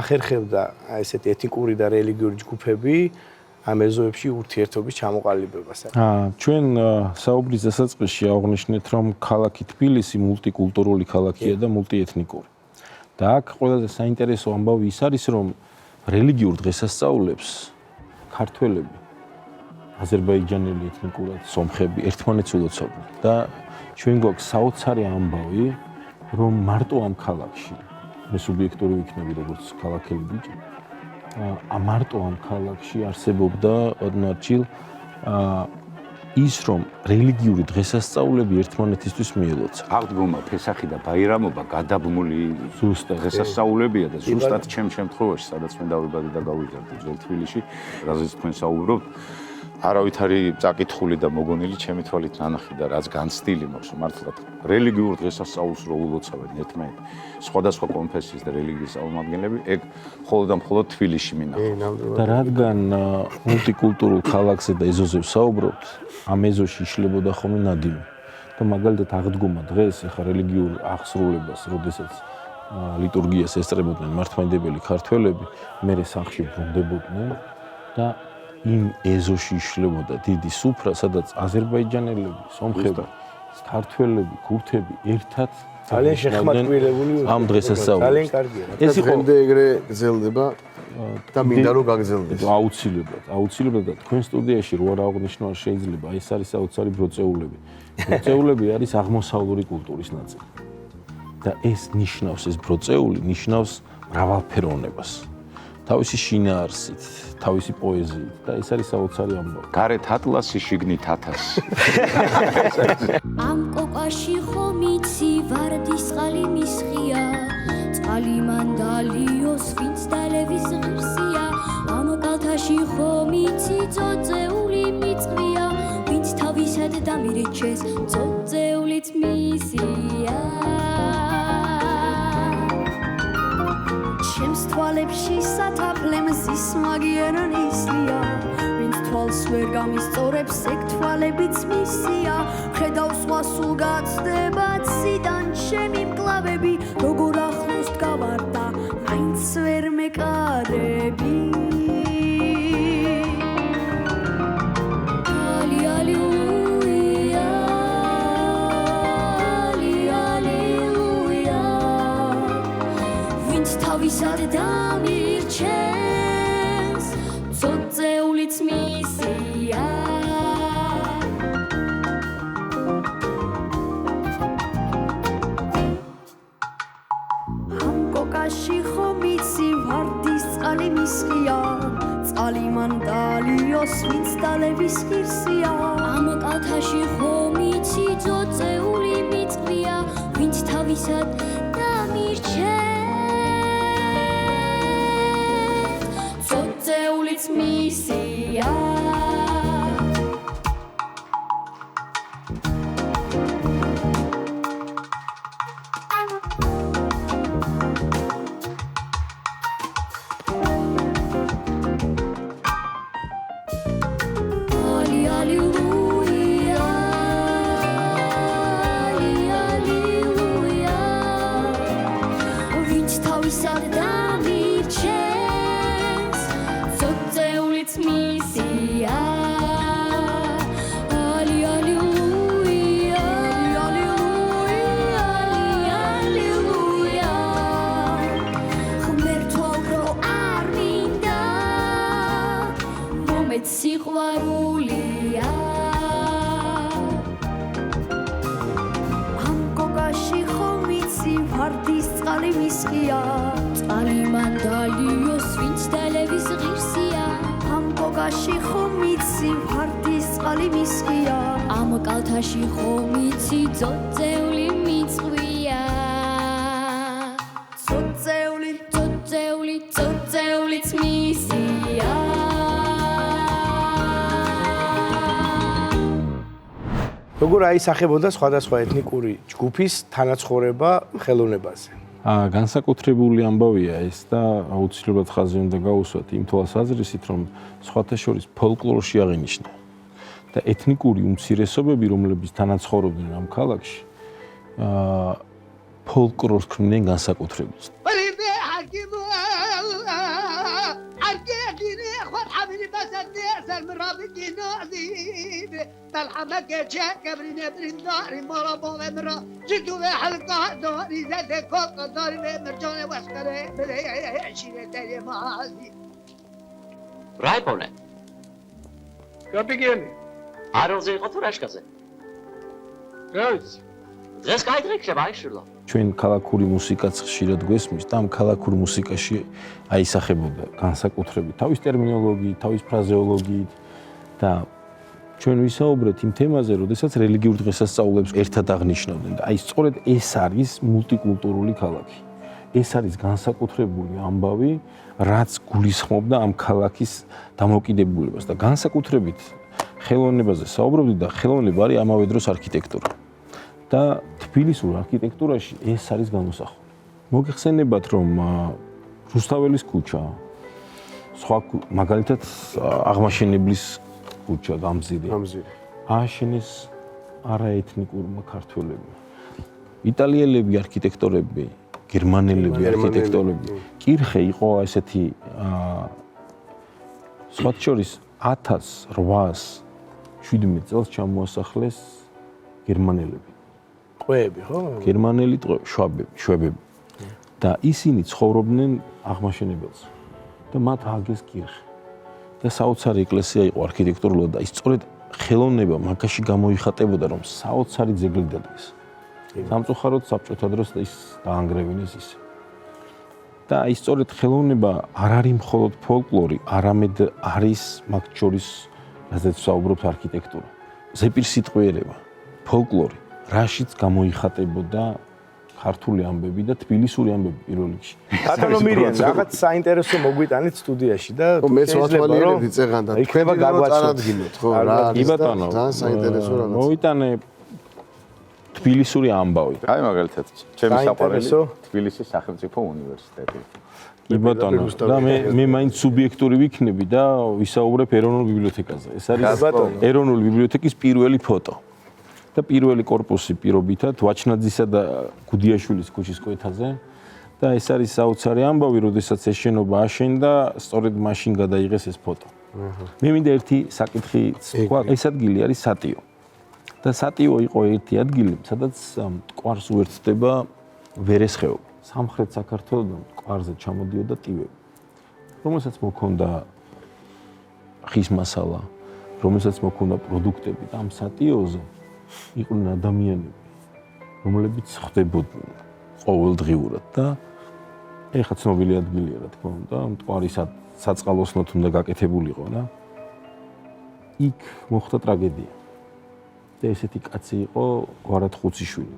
ახერხებდა ესეთი ეთნიკური და რელიგიური ჯგუფები ამ ეზოებში ურთიერთობის ჩამოყალიბებას. ჩვენ საუბრის დასაწყისში აღნიშნეთ, რომ ქალაქი თბილისი მულტიკულტურული ქალაქია და მულტიეთნიკური. და აქ ყველაზე საინტერესო ამბავი ის არის, რომ რელიგიურ დღესასწაულებს ქართველები, აზერბაიჯანელი ეთნიკურად, სომხები ერთმანეთს ულოცავდნენ და ჩვენ გვაქვს საოცარი ამბავი, რომ მარტო ამ ქალაქში მე სუბიექტური ვიქნები როგორც ქალაქელი ბიჭი, მარტო ამ ქალაქში არსებობდა ოდნარჩილ ის რომ რელიგიური დღესასწაულები ერთმანეთისთვის მიელოცა. აღდგომა, ფესახი და ბაირამობა გადაბმული ზუსტად დღესასწაულებია და ზუსტად ჩემ შემთხვევაში, სადაც მე დავიბადე და გავიზარდე ძველ თბილისში, რაზეც თქვენ საუბრობთ, არავითარი წაკითხული და მოგონილი ჩემი თვალით ნანახი და რაც განცდილი მაქვს, მართლაც რელიგიურ დღესასწაულს რო ულოცავენ ერთმანეთს, სხვადასხვა კონფესიის და რელიგიის წარმომადგენლები, ეგ მხოლოდ და მხოლოდ თბილისში მინახავს. და რადგან მულტიკულტურულ ქალაქზე და ეზოზე ვსაუბრობთ, ამ ეზოში იშლებოდა ხოლმე ნადიმი. და მაგალითად აღდგომა დღეს ახლა რელიგიურ აღსრულებას, როდესაც ლიტურგიას ესწრებოდნენ მართლმადიდებელი ქართველები, მერე სახში ბრუნდებოდნენ და იმ ეზოში იშლებოდა დიდი სუფრა, სადაც აზერბაიჯანელები, სომხები, ქართველები, ქურთები ერთად ძალიან შეხმატკივრებული ამ დღესასწაულს. ძალიან კარგია. ეს დღემდე ეგრე გრძელდება და მინდა რომ გაგრძელდეს. აუცილებლად და თქვენ სტუდიაში რო არ აღნიშნო არ შეიძლება, ეს არის საოცარი ბროწეულები. ბროწეულები არის აღმოსავლური კულტურის ნაწილი. და ეს ნიშნავს, ეს ბროწეული ნიშნავს მრავალფეროვნებას. თავისი შინაარსით, თავისი პოეზიით და ეს არის საოცარი ამბავი. გარეთ ატლასი, შიგნით 1000. ამ კოკაში ხომ იცი ვარდის წყალი მისხია, წყალი მანდალიოს ვინც დალევის ღირსია, ამ კალთაში ხომ იცი ძოძეული მიწვია, ვინც თავისად დამირჩეს, ძოძეულიც მისია. ჩემს თვალებში სათაფლე მზის მაგიერან ისლია, ვინც თვალს ვერ გამისწორებს, ეგ თვალებიც მისია. ხედავ სხვა სულ გაცდება ციდან ჩემი მკლავები, როგორ ახლოს დგავარდა, მაინც ვერ მეკარები. თავისად დამირჩენს, ძოძეულიც მისია. ამ კოკაში ხომ იცი ვარდის წყალი მისხია, წყალი მანდალიოს ვინც დალევის ღირსია, ამ კალთაში ხომ იცი ძოძეული მიწვია, ვინც თავისად დამირჩენს, ძოძეულიც მისია. სიყვარულია ამ კოკაში ხომ იცი ვარდის წყალი მისხია, წყალი მანდალიოს ვინც დალევის ღირსია, ამ კალთაში ხომ იცი ფარდის წყალი მისხია ამ კალთაში ხომ იცი ძოძეული მიწვია ძოძეულიც მისია როგორ აისახებოდა სხვადასხვა ეთნიკური ჯგუფის თანაცხოვრება ხელოვნებაზე? განსაკუთრებული ამბავია ეს და აუცილებლად ხაზი უნდა გაუსვათ იმ თვალსაზრისით, რომ სხვათა შორის ფოლკლორში აღინიშნა და ეთნიკური უმცირესობები, რომლებიც თანაცხოვრობდნენ ამ ქალაქში, ფოლკლორს ქმნიან განსაკუთრებულს. რაიბონე? გაბიგენი. აროზე იყო თუ რაშკაზე? რა ვიცი. დღეს გაიდრე ხება აიშვილო. ჩვენ ქალაქური მუსიკაც ხშირად გვესმის და ამ ქალაქურ მუსიკაში აისახებოდა განსაკუთრებით თავის ტერმინოლოგიით, თავის ფრაზეოლოგიით და ჩვენ ვისაუბრეთ იმ თემაზე, როდესაც რელიგიურ დღესასწაულებს ერთად აღნიშნავდნენ და აი სწორედ ეს არის მულტიკულტურული ქალაქი. ეს არის განსაკუთრებული ამბავი, რაც გულისხმობდა ამ ქალაქის დამოუკიდებლობას და განსაკუთრებით ხელოვნებაზე საუბრობდი და ხელოვნება არის ამავე დროს არქიტექტურა. და თბილისურ არქიტექტურაში ეს არის გამოსახული. მოგეხსენებათ, რომ რუსთაველის ქუჩა, სხვა მაგალითად აღმაშენებლის ქუჩა გამზირი. ააშენეს არაეთნიკურმა ქართველებმა. იტალიელები არქიტექტორები, გერმანელები არქიტექტორები. კირხე იყო ესეთი სხვა შორის 1817 წელს ჩამოასახლეს გერმანელები. ყვეები, ხო? გერმანელი შვაბები. და ისინი ცხოვრობდნენ აღმაშენებელს. და მათ ააგეს კირხი. და საოცარი ეკლესია იყო არქიტექტურულად და ის სწორედ ხელოვნება მაგაში გამოიხატებოდა, რომ საოცარი ძეგლი დადგეს. სამწუხაროდ საბჭოთა დროს ის დაანგრევინეს ისე. და ის სწორედ ხელოვნება არ არის მხოლოდ ფოლკლორი, არამედ არის მაგ შორის, რაზეც ვსაუბრობთ, არქიტექტურა. ზეპირსიტყვიერება, ფოლკლორი, რაშიც გამოიხატებოდა ქართული ამბები და თბილისური ამბები პირველ რიგში. ბატონო მირიან, რაღაც საინტერესო მოგვიტანეთ სტუდიაში და მეც ვათვალიერებდი წეღან და თქვენ წარადგინოთ, ხო, რა კი ბატონო, ძალიან საინტერესო რაღაც. მოვიტანე თბილისური ამბავი. აი მაგალითად, ჩემი საყვარელი თბილისის სახელმწიფო უნივერსიტეტი. კი ბატონო, და მე მაინც სუბიექტური ვიქნები და ვისაუბრებ ეროვნულ ბიბლიოთეკაზე. ეს არის ეროვნული ბიბლიოთეკის პირველი ფოტო. და პირველი კორპუსი პირობითად ვაჩნაძისა და გუდიაშვილის ქუჩის კვეთაზე და ეს არის საოცარი ამბავი, როდესაც ეს შენობა აშენდა, სწორედ მაშინ გადაიღეს ეს ფოტო. მე მინდა ერთი საკითხი თქვა, ეს ადგილი არის სატიო. და სატიო იყო ერთი ადგილი, სადაც მტკვარს უერთდება ვერესხეობა. სამხრეთ საქართველოსთან მტკვარზე ჩამოდიოდა ტივები, რომელსაც მოქონდა ხის მასალა, რომელსაც მოქონდა პროდუქტები და ამ სატიოზე იყვნენ ადამიანები, რომლებიც ხდებოდნენ ყოველდღიურად და ეხლა ცნობილი ადგილია, რა თქმა უნდა, მტკვარი საწყალოსნოდ უნდა გაკეთებულიყო და იქ მოხდა ტრაგედია. და ესეთი კაცი იყო გვარად ხუციშვილი,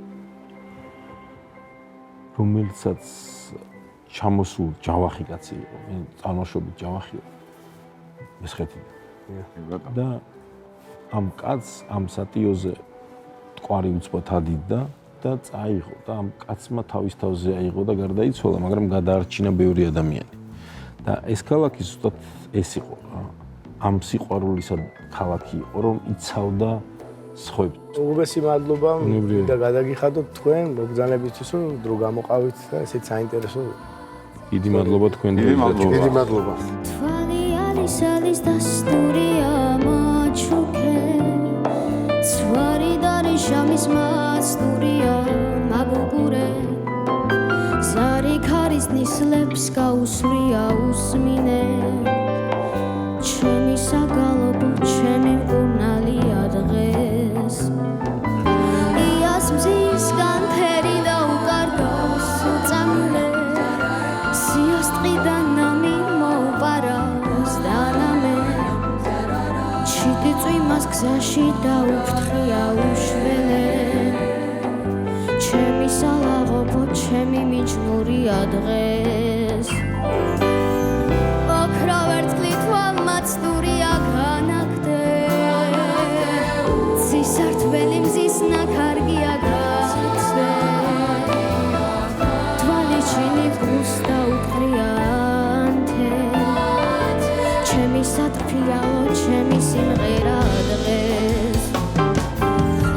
რომელსაც ჩამოსულ ჯავახი კაცი იყო, მე წარმოშობით ჯავახი ვარ, მესხეთი. და ამ კაცს ამ სატიოზე მტკვარი უცბად ადიდდა და წაიღო და ამ კაცმა თავის თავზე აიღო და გარდაიცვალა, მაგრამ გადაარჩინა ბევრი ადამიანი. და ეს ქალაქი ზუსტად ეს იყო, ამ სიყვარულისა ქალაქი იყო, რომ იცავდა სხვებს. უღბესი მადლობა და გადაგიხადოთ თქვენ მოგზანებისთვის, რომ დრო გამოყავით და ესეც საინტერესო. დიდი მადლობა თქვენ დროზე. დიდი მადლობა. თვალი არის დასტურია მაჩუქე ცვარი დარი შამის მასტურია მაგუგურე ზარი ქარის ნისლებს გაუსვრია უსმინე ჩემი საგალობო ჩემი მკურნალია დღეს იას მზისგან ფერი და უკარგავს უწამლე სიას ტყიდან ნამი მოუპარავს დანამე გზაში დაუფრთხია უშველე ჩემი სალაღობო ჩემი მიჯნურია დღეს ოქრო ვერცხლით ვალმაცდურია განაგდე ცისარტველი მზის ნაქარგია გაცდე თვალი ჩინი გულს დაუყრიანთე ჩემი სათფიაო ჩემი სიმღერა დღეს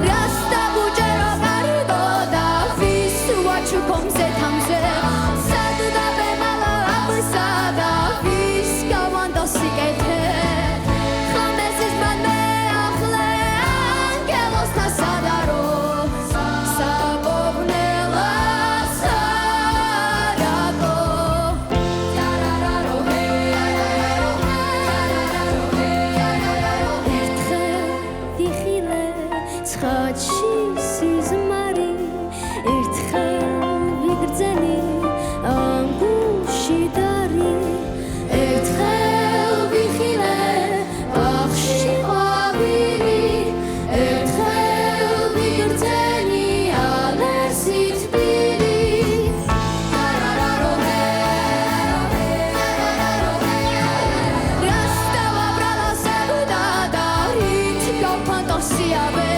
რას დაგუჯერო კარგო და ვის ვაჩუქომზე თამზე სად დაბემალა აბსა და ვის გავანდო სიკეთე ხამესის მან მეახლე ანგელოსთა სადარო საკობნელა სარაკო ცხადში სიზმარი ერთხელ ვიგრძენი ამ გულში დარი ერთხელ ვიხილე ბაღში ყვავილი ერთხელ ვიგრძენი ალერსი თბილი რას დავაბრალა სევდა და რით გავფანტასიაბე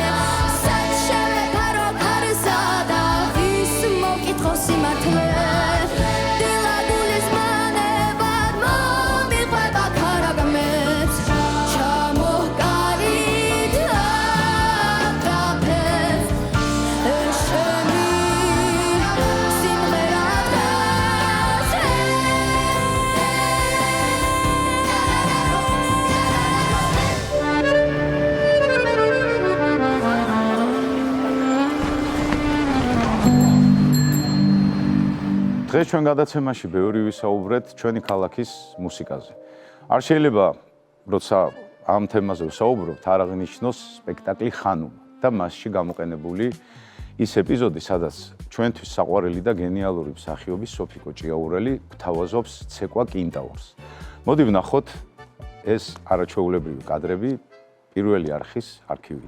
დღეს ჩვენ გადაცემაში ბევრი ვისაუბრეთ ჩვენი ქალაქის მუსიკაზე. არ შეიძლება, როცა ამ თემაზე ვსაუბრობთ, არ აღინიშნოს სპექტაკლი ხანუმა და მასში გამოყენებული ის ეპიზოდი, სადაც ჩვენთვის საყვარელი და გენიალური მსახიობი სოფიკო ჭიაურელი გვთავაზობს ცეკვა კინტაურს. მოდი ვნახოთ ეს არაჩვეულებრივი კადრები პირველი არხის არქივიდან.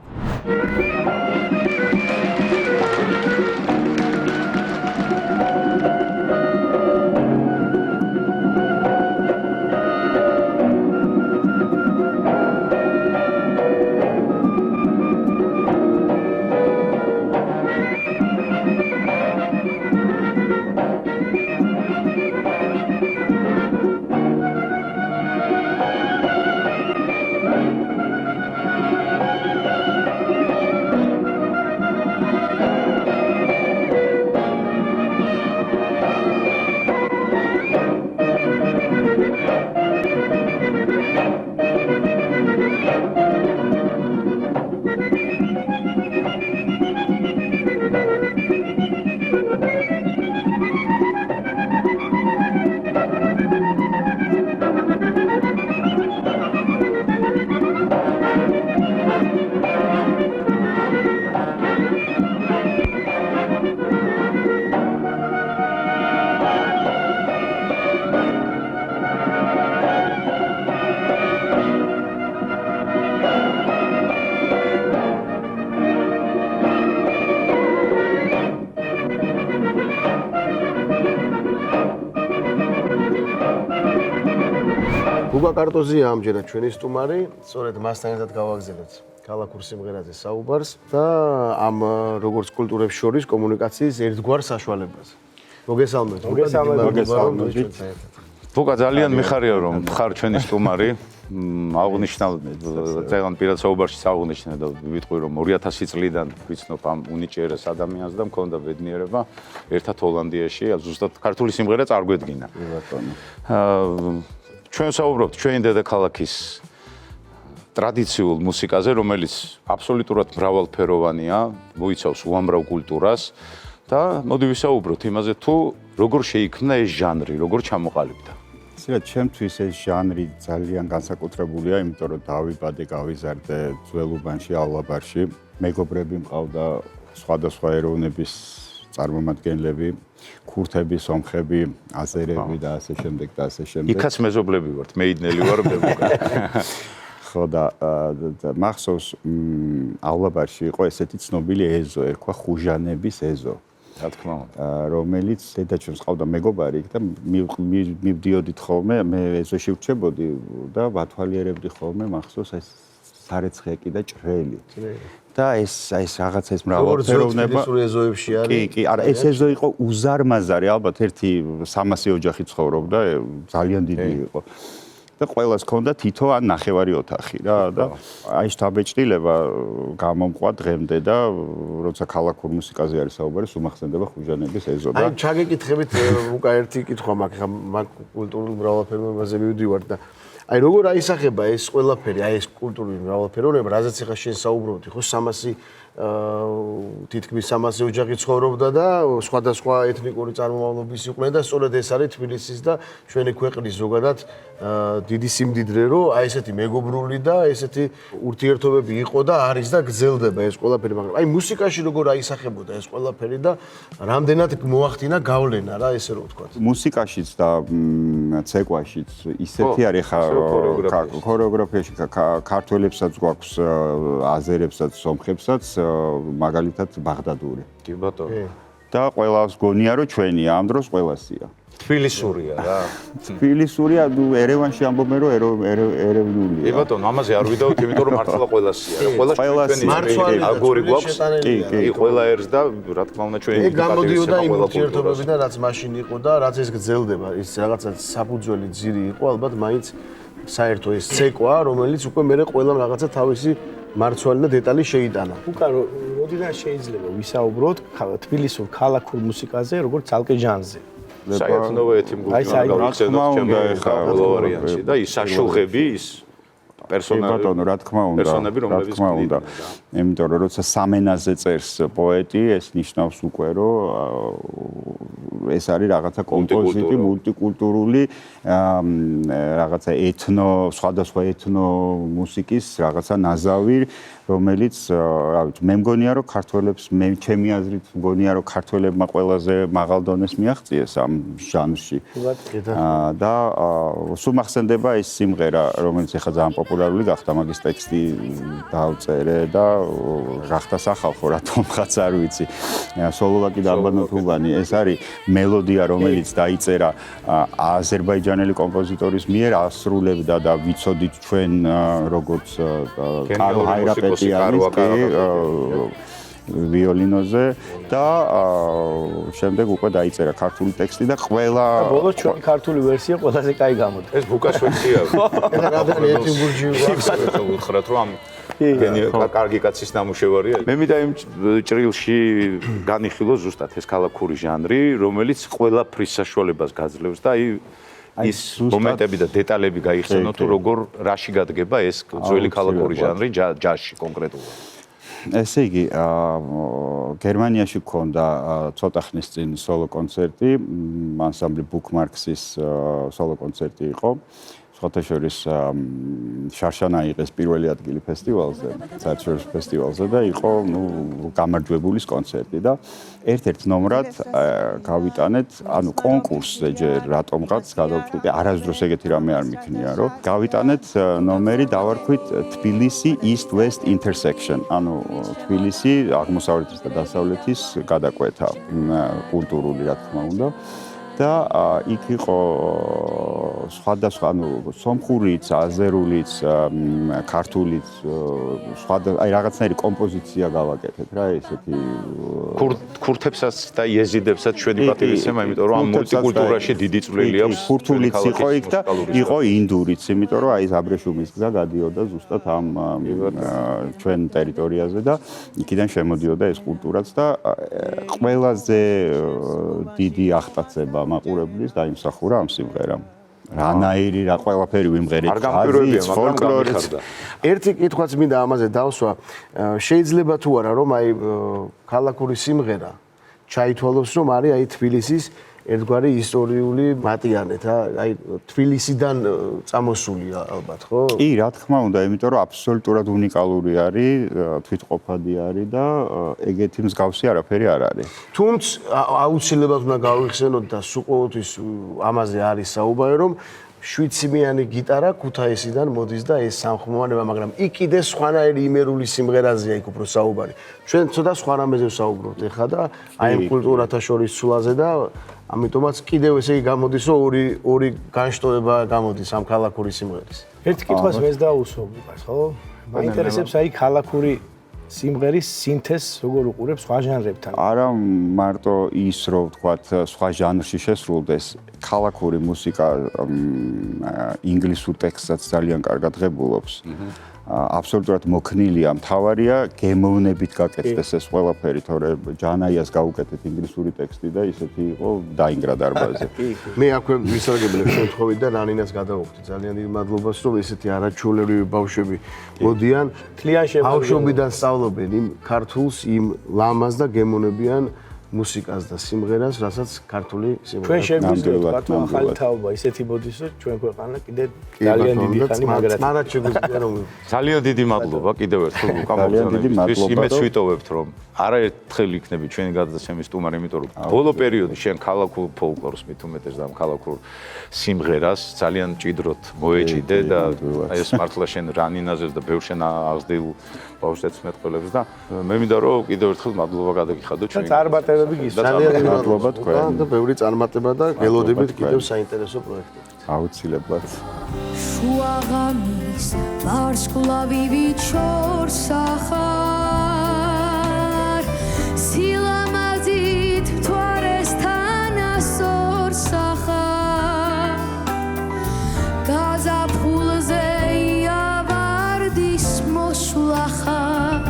გუგა კარტოზია ამჯერად ჩვენი სტუმარი, სწორედ მასთან ერთად გავაგზავნეთ ქალაქურ სიმღერაზე საუბარს და ამ როგორც კულტურებს შორის კომუნიკაციის ერთგვარ საშუალებას. მოგესალმებით. მოგესალმებით. გუგა ძალიან მიხარია რომ ხარ ჩვენი სტუმარი. აღნიშნავ ძალიან პირად საუბარში აღნიშნე და ვიტყვი რომ 2000 წლიდან ვიცნობ ამ უნიჭიერეს ადამიანს და მქონდა ბედნიერება ერთად ჰოლანდიაში ზუსტად ქართული სიმღერა წარგვედგინა. ჩვენ საუბრობთ ჩვენი დედაქალაქის ტრადიციულ მუსიკაზე, რომელიც აბსოლუტურად მრავალფეროვანია, მოიცავს უამრავ კულტურას და მოდი ვისაუბროთ იმაზე თუ როგორ შეიქმნა ეს ჟანრი, როგორ ჩამოყალიბდა. ისე ჩემთვის ეს ჟანრი ძალიან განსაკუთრებულია, იმიტომ რომ დავიბადე, გავიზარდე ძველუბანში, ალაბარში. მეგობრები მყავდა სხვადასხვა ეროვნების წარმომადგენლები, ქურთები, სომხები, აზერები და ასე შემდეგ და ასე შემდეგ. იქაც მეზობლები ვართ, მეიდნელი ვარ, ხო და მახსოვს ავლაბარში იყო ესეთი ცნობილი ეზო, ერქვა ხუჟანების ეზო. რა თქმა უნდა, რომელიც დედაჩემს ყავდა მეგობარი და მივდიოდით ხოლმე, მე ეზოში ვრჩებოდი და ვათვალიერებდი ხოლმე მახსოვს ეს სარეცხეკი და ჭრელი. და ეს რაღაცა ეს მრავალფეროვნება ეზოებში არის. კი, არა, ეს ეზო იყო უზარმაზარი, ალბათ ერთი 300 ოჯახი ცხოვრობდა, ძალიან დიდი იყო. და ყველას ჰქონდა თითო ან ნახევარი ოთახი რა და აი შთაბეჭდილება გამომყვა დღემდე და როცა ქალაქურ მუსიკაზე არის საუბარი, უმახსენდება ხუჟანების ეზო და აი ჩაგეკითხებით უკა ერთი კითხვა მაქვს, მაგ კულტურულ მრავალფეროვნებაზე მივდივარ და აი როგორ აისახება ეს ყველაფერი, აი ეს კულტურული მრავალფეროვნება, რაზეც ახლა შენ საუბრობდი, ხო 300 თითქმის 300 ოჯახი ცხოვრობდა და სხვადასხვა ეთნიკური წარმომავლობის იყვნენ და სწორედ ეს არის თბილისის და ჩვენი ქვეყნის ზოგადად დიდი სიმდიდრე, რომ აი ესეთი მეგობრული და ესეთი ურთიერთობები იყო და არის და გრძელდება ეს ყველაფერი, მაგრამ აი მუსიკაში როგორ აისახებოდა ეს ყველაფერი და რამდენად მოახდინა გავლენა რა ესე რომ ვთქვა. მუსიკაშიც და ცეკვაშიც ისეთი არის ხა ქორეოგრაფიაში ქართველებსაც გვაქვს, აზერებსაც, სომხებსაც მაგალითად ბაღდადური. კი ბატონო. და ყველას გონია რომ ჩვენია, ამ დროს ყველასია. თბილისურია რა. თბილისურია, ერევანში ამბობენ რომ ერევნულია. კი ბატონო, ამაზე არ ვიდაოთ, იმიტომ რომ მართლა ყველასია. ყველა ჩვენი აგორი გვაქვს. კი, ყველა ერს და რა თქმა უნდა ჩვენი გამოდიოდა იმ ურთიერთობებიდან, რაც მაშინ იყო და რაც ეს გრძელდება, ის რაღაცა საფუძველი ძირი იყო, ალბათ მაინც საერთო ეს ცეკვა, რომელიც უკვე მე ყველამ რაღაცა თავისი მარცვალი და დეტალი შეიტანა. უკა როდიდან შეიძლება ვისაუბროთ თბილისურ ქალაქურ მუსიკაზე, როგორც ცალკე ჟანრზე. საერთოდ ეთიმგურში უნდა ეხა ვარიანტი და ის საშუღები ის პერსონაჟი რა თქმა უნდა. იმიტომ რომ როცა სამენაზე წერს პოეტი, ეს ნიშნავს უკვე რომ ეს არის რაღაცა კომპოზიტი, მულტიკულტურული რაღაცა სხვადასხვა ეთნო მუსიკის რაღაცა ნაზავი, რომელიც რა ვიცი, მე მგონია რომ ქართველებს ჩემი აზრით მგონია რომ ქართველებმა ყველაზე მაღალ დონეს მიაღწიეს ამ ჟანრში. და სულ მახსენდება ეს სიმღერა, რომელიც ახლა ძალიან პოპულარული გახდა, მაგის ტექსტი დავწერე და გახდა სახალხო, რატომღაც არ ვიცი. სოლოვაკი და ალბანო თუბანი, ეს არის მელოდია, რომელიც დაიწერა აზერბაიჯანელი კომპოზიტორის მიერ, ასრულებდა და ვიცოდით ჩვენ როგორც კარო ჰაირაპეტიანის ვიოლინოზე და შემდეგ უკვე დაიწერა ქართული ტექსტი და ყველა ბოლოს ჩვენი ქართული ვერსია ყველაზე კაი გამოდგა. ეს ბუკაშვეცია. ეს რამდენი ეთიმგურჯი ვუხრათ რომ კარგი კაცის ნამუშევარია. მე მინდა იმ ჭრილში განიხილო ზუსტად ეს ქალაქური ჟანრი, რომელიც ყველაფრის საშუალებას გაძლევს და ის მომენტები და დეტალები გაიხსენოთ, თუ როგორ რაში გადგება ეს ძველი ქალაქური ჟანრი ჯაზში კონკრეტულად. ესე იგი, გერმანიაში გქონდა ცოტა ხნის წინ სოლო კონცერტი, ანსამბლი Bookmarks-ის სოლო კონცერტი იყო. სხვათა შორის შარშანა იღეს პირველი ადგილი ფესტივალზე, საერთაშორისო ფესტივალზე და იყო, გამარჯვებულის კონცერტი და ერთ-ერთ ნომრად გავიტანეთ, კონკურსზე ჯერ რატომღაც გადავწყვიტე, არასდროს ეგეთი რამე არ მიქნია, რომ გავიტანეთ ნომერი დავარქვით თბილისი East West Intersection, თბილისი აღმოსავლეთის და დასავლეთის გადაკვეთა, კულტურული რა თქმა უნდა. და იქ იყო სხვადასხვა სომხურიც, აზერულიც, ქართულიც, აი რაღაცნაირი კომპოზიცია გავაკეთეთ რა, ესეთი ქურთებსაც და იეზიდებსაც ჩვენი პატივისცემა, იმიტომ რომ ამ მულტიკულტურაში დიდი წვლილი აქვს. ქურთულიც იყო იქ და იყო ინდურიც, იმიტომ რომ აი აბრეშუმის გზა გადიოდა ზუსტად ამ ჩვენ ტერიტორიაზე და იქიდან შემოდიოდა ეს კულტურაც და ყველაზე დიდი აღტაცება მაყურებლის დაიმსახურა ამ სიმღერამ. რანაირი რა ყველაფერი ვიმღერეთ, ჯაზიც, ფოლკლორიც. ერთი კითხვაც მინდა ამაზე დავსვა. შეიძლება თუ არა რომ აი ქალაქური სიმღერა ჩაითვალოს რომ არის აი თბილისის ერთგვარი ისტორიული მატიანე და აი თბილისიდან წამოსულია ალბათ, ხო? კი, რა თქმა უნდა, იმიტომ რომ აბსოლუტურად უნიკალური არის, თვითყოფადი არის და ეგეთი მსგავსი არაფერი არ არის. თუმცა აუცილებლად უნდა გავიხსენოთ და სულ ყოველთვის ამაზე არის საუბარი, რომ შვიდსიმიანი გიტარა ქუთაისიდან მოდის და ეს სამხმოვანება, მაგრამ იქ კიდე სხვანაირი იმერული სიმღერაზეა იქ უფრო საუბარი. ჩვენ ცოტა სხვა რამეზე ვსაუბრობთ ეხლა და აი ამ კულტურათა შორის ცვლაზე და ამიტომაც კიდევ ესე იგი გამოდის, რომ ორი განშტოება გამოდის ამ ქალაქური სიმღერის. ერთ კითხვას მეც დაუსვობ უკას, ხო? მაინტერესებს აი ქალაქური სიმღერის სინთეზს როგორ უყურებს სხვა ჟანრებთან? არა მარტო ის რომ ვთქვათ სხვა ჟანრში შესრულდეს, ქალაქური მუსიკა ინგლისურ ტექსტსაც ძალიან კარგად ღებულობს. აბსოლუტურად მოქნილია, მთავარია გემოვნებით გაკეთდეს ეს ყველაფერი, თორემ ჯანაიას გაუკეთეთ ინგლისური ტექსტი და ისეთი იყო დაინგრა დარბაზზე. მე აქვე მისაღებელებს შემთხვევით და რანინას გადავუხდი. ძალიან დიდ მადლობას, რომ ესეთი არაჩვეულებრივი ბავშვები მოდიან, ბავშვობიდან სწავლობენ იმ ქართულს, იმ ლამაზ და გემოვნებიან მუსიკას და სიმღერას, რასაც ქართული სიმღერა. ჩვენ შეგვიძლია თქვა ახალი თაობა ისეთი მოდის, რომ ჩვენ ქვეყანა კიდე ძალიან დიდი ხანი მაგრად. მანაც შეგვიძლია რომ ძალიან დიდი მადლობა კიდევ ერთხელ გამოგზავნებისთვის. იმეც ვიტოვებთ, რომ არაერთხელ იქნები ჩვენი გადაცემის სტუმარი, იმიტომ რომ ბოლო პერიოდი შენ ქალაქურ ფოლკლორს მით უმეტეს და ქალაქურ სიმღერას ძალიან ჭიდროდ მოეჭიდე და აი ეს მართლა შენ რანინაზეს და ბევრ შენ აღზრდილ ბავშვებს მეტყველებს და მე მინდა რომ კიდევ ერთხელ მადლობა გადაგიხადო ჩვენ. წარმატებები გისურვებთ. ძალიან მადლობა თქვენ და ბევრი წარმატება და გელოდებით კიდევ საინტერესო პროექტები. აუცილებლად. შუაღამის ვარსკვლავი ვიჩორს ახარ სილამაზით მთვარესთან ასორს ახარ გაზაფხულზე იავარდის მოსვლა ხარ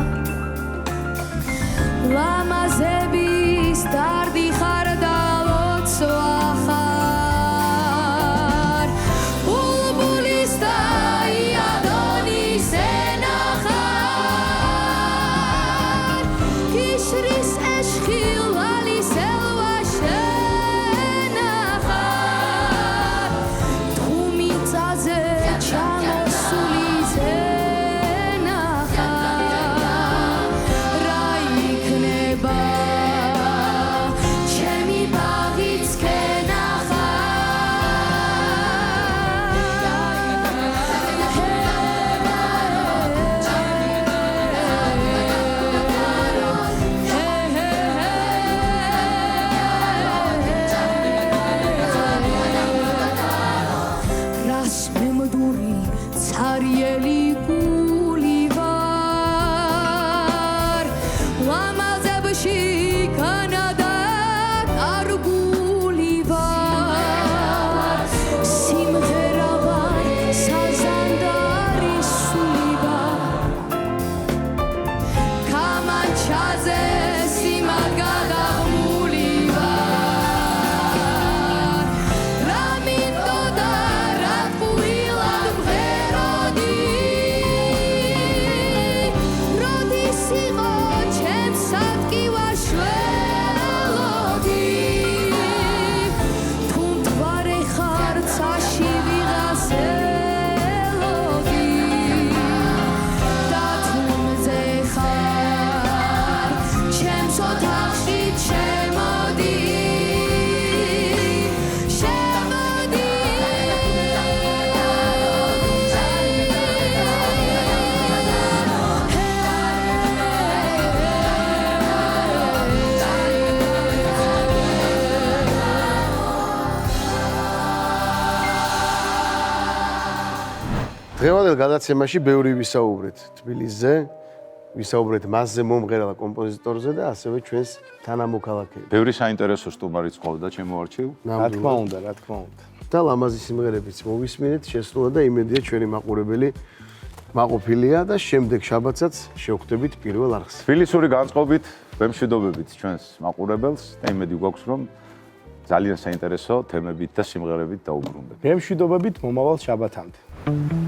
ლამაზების დარდი ხარ და ლოცვა ხარ ბულბულის და იადონის ენახარ გიშრის ეშხილალის ელვა შენახარ თუმიწაზე ჩამოსული ზენახარ რა იქნება ჩემი ბაღიც რას მემდური ცარიელი გული ვარ ლამაზებში განადა კარგული ვარ სიმღერა ვარ საზანდარი სული ვარ კამანჩაზე სიმად გადაღმული ვარ რა მინდოდა რა ტყუილად მღეროდი როდის იყო ჩემს ადგილას შველოდი თუ მთვარე ხარ ცაში ვიღას ელოდი და თუმზე ხარ ჩემს ოთახში შემოდი შემოდი დღევანდელ გადაცემაში ბევრი ვისაუბრეთ თბილისზე, ვისაუბრეთ მასზე მომღერალ კომპოზიტორზე და ასევე ჩვენს თანამოქალაქეებს. ბევრი საინტერესო სტუმარიც ყავდა ჩემო არჩევ. რა თქმა უნდა, რა თქმა უნდა. და ლამაზი სიმღერებიც მოვისმინეთ, შესრულა და იმედია ჩვენი მაყურებელი მაყოფილია და შემდეგ შაბათსაც შევხვდებით პირველ არხს. თბილისური განწყობით ვემშვიდობებით ჩვენს მაყურებელს და იმედი გვაქვს რომ ძალიან საინტერესო თემებით და სიმღერებით დაუბრუნდეთ. მე მშვიდობებით მომავალ შაბათამდე.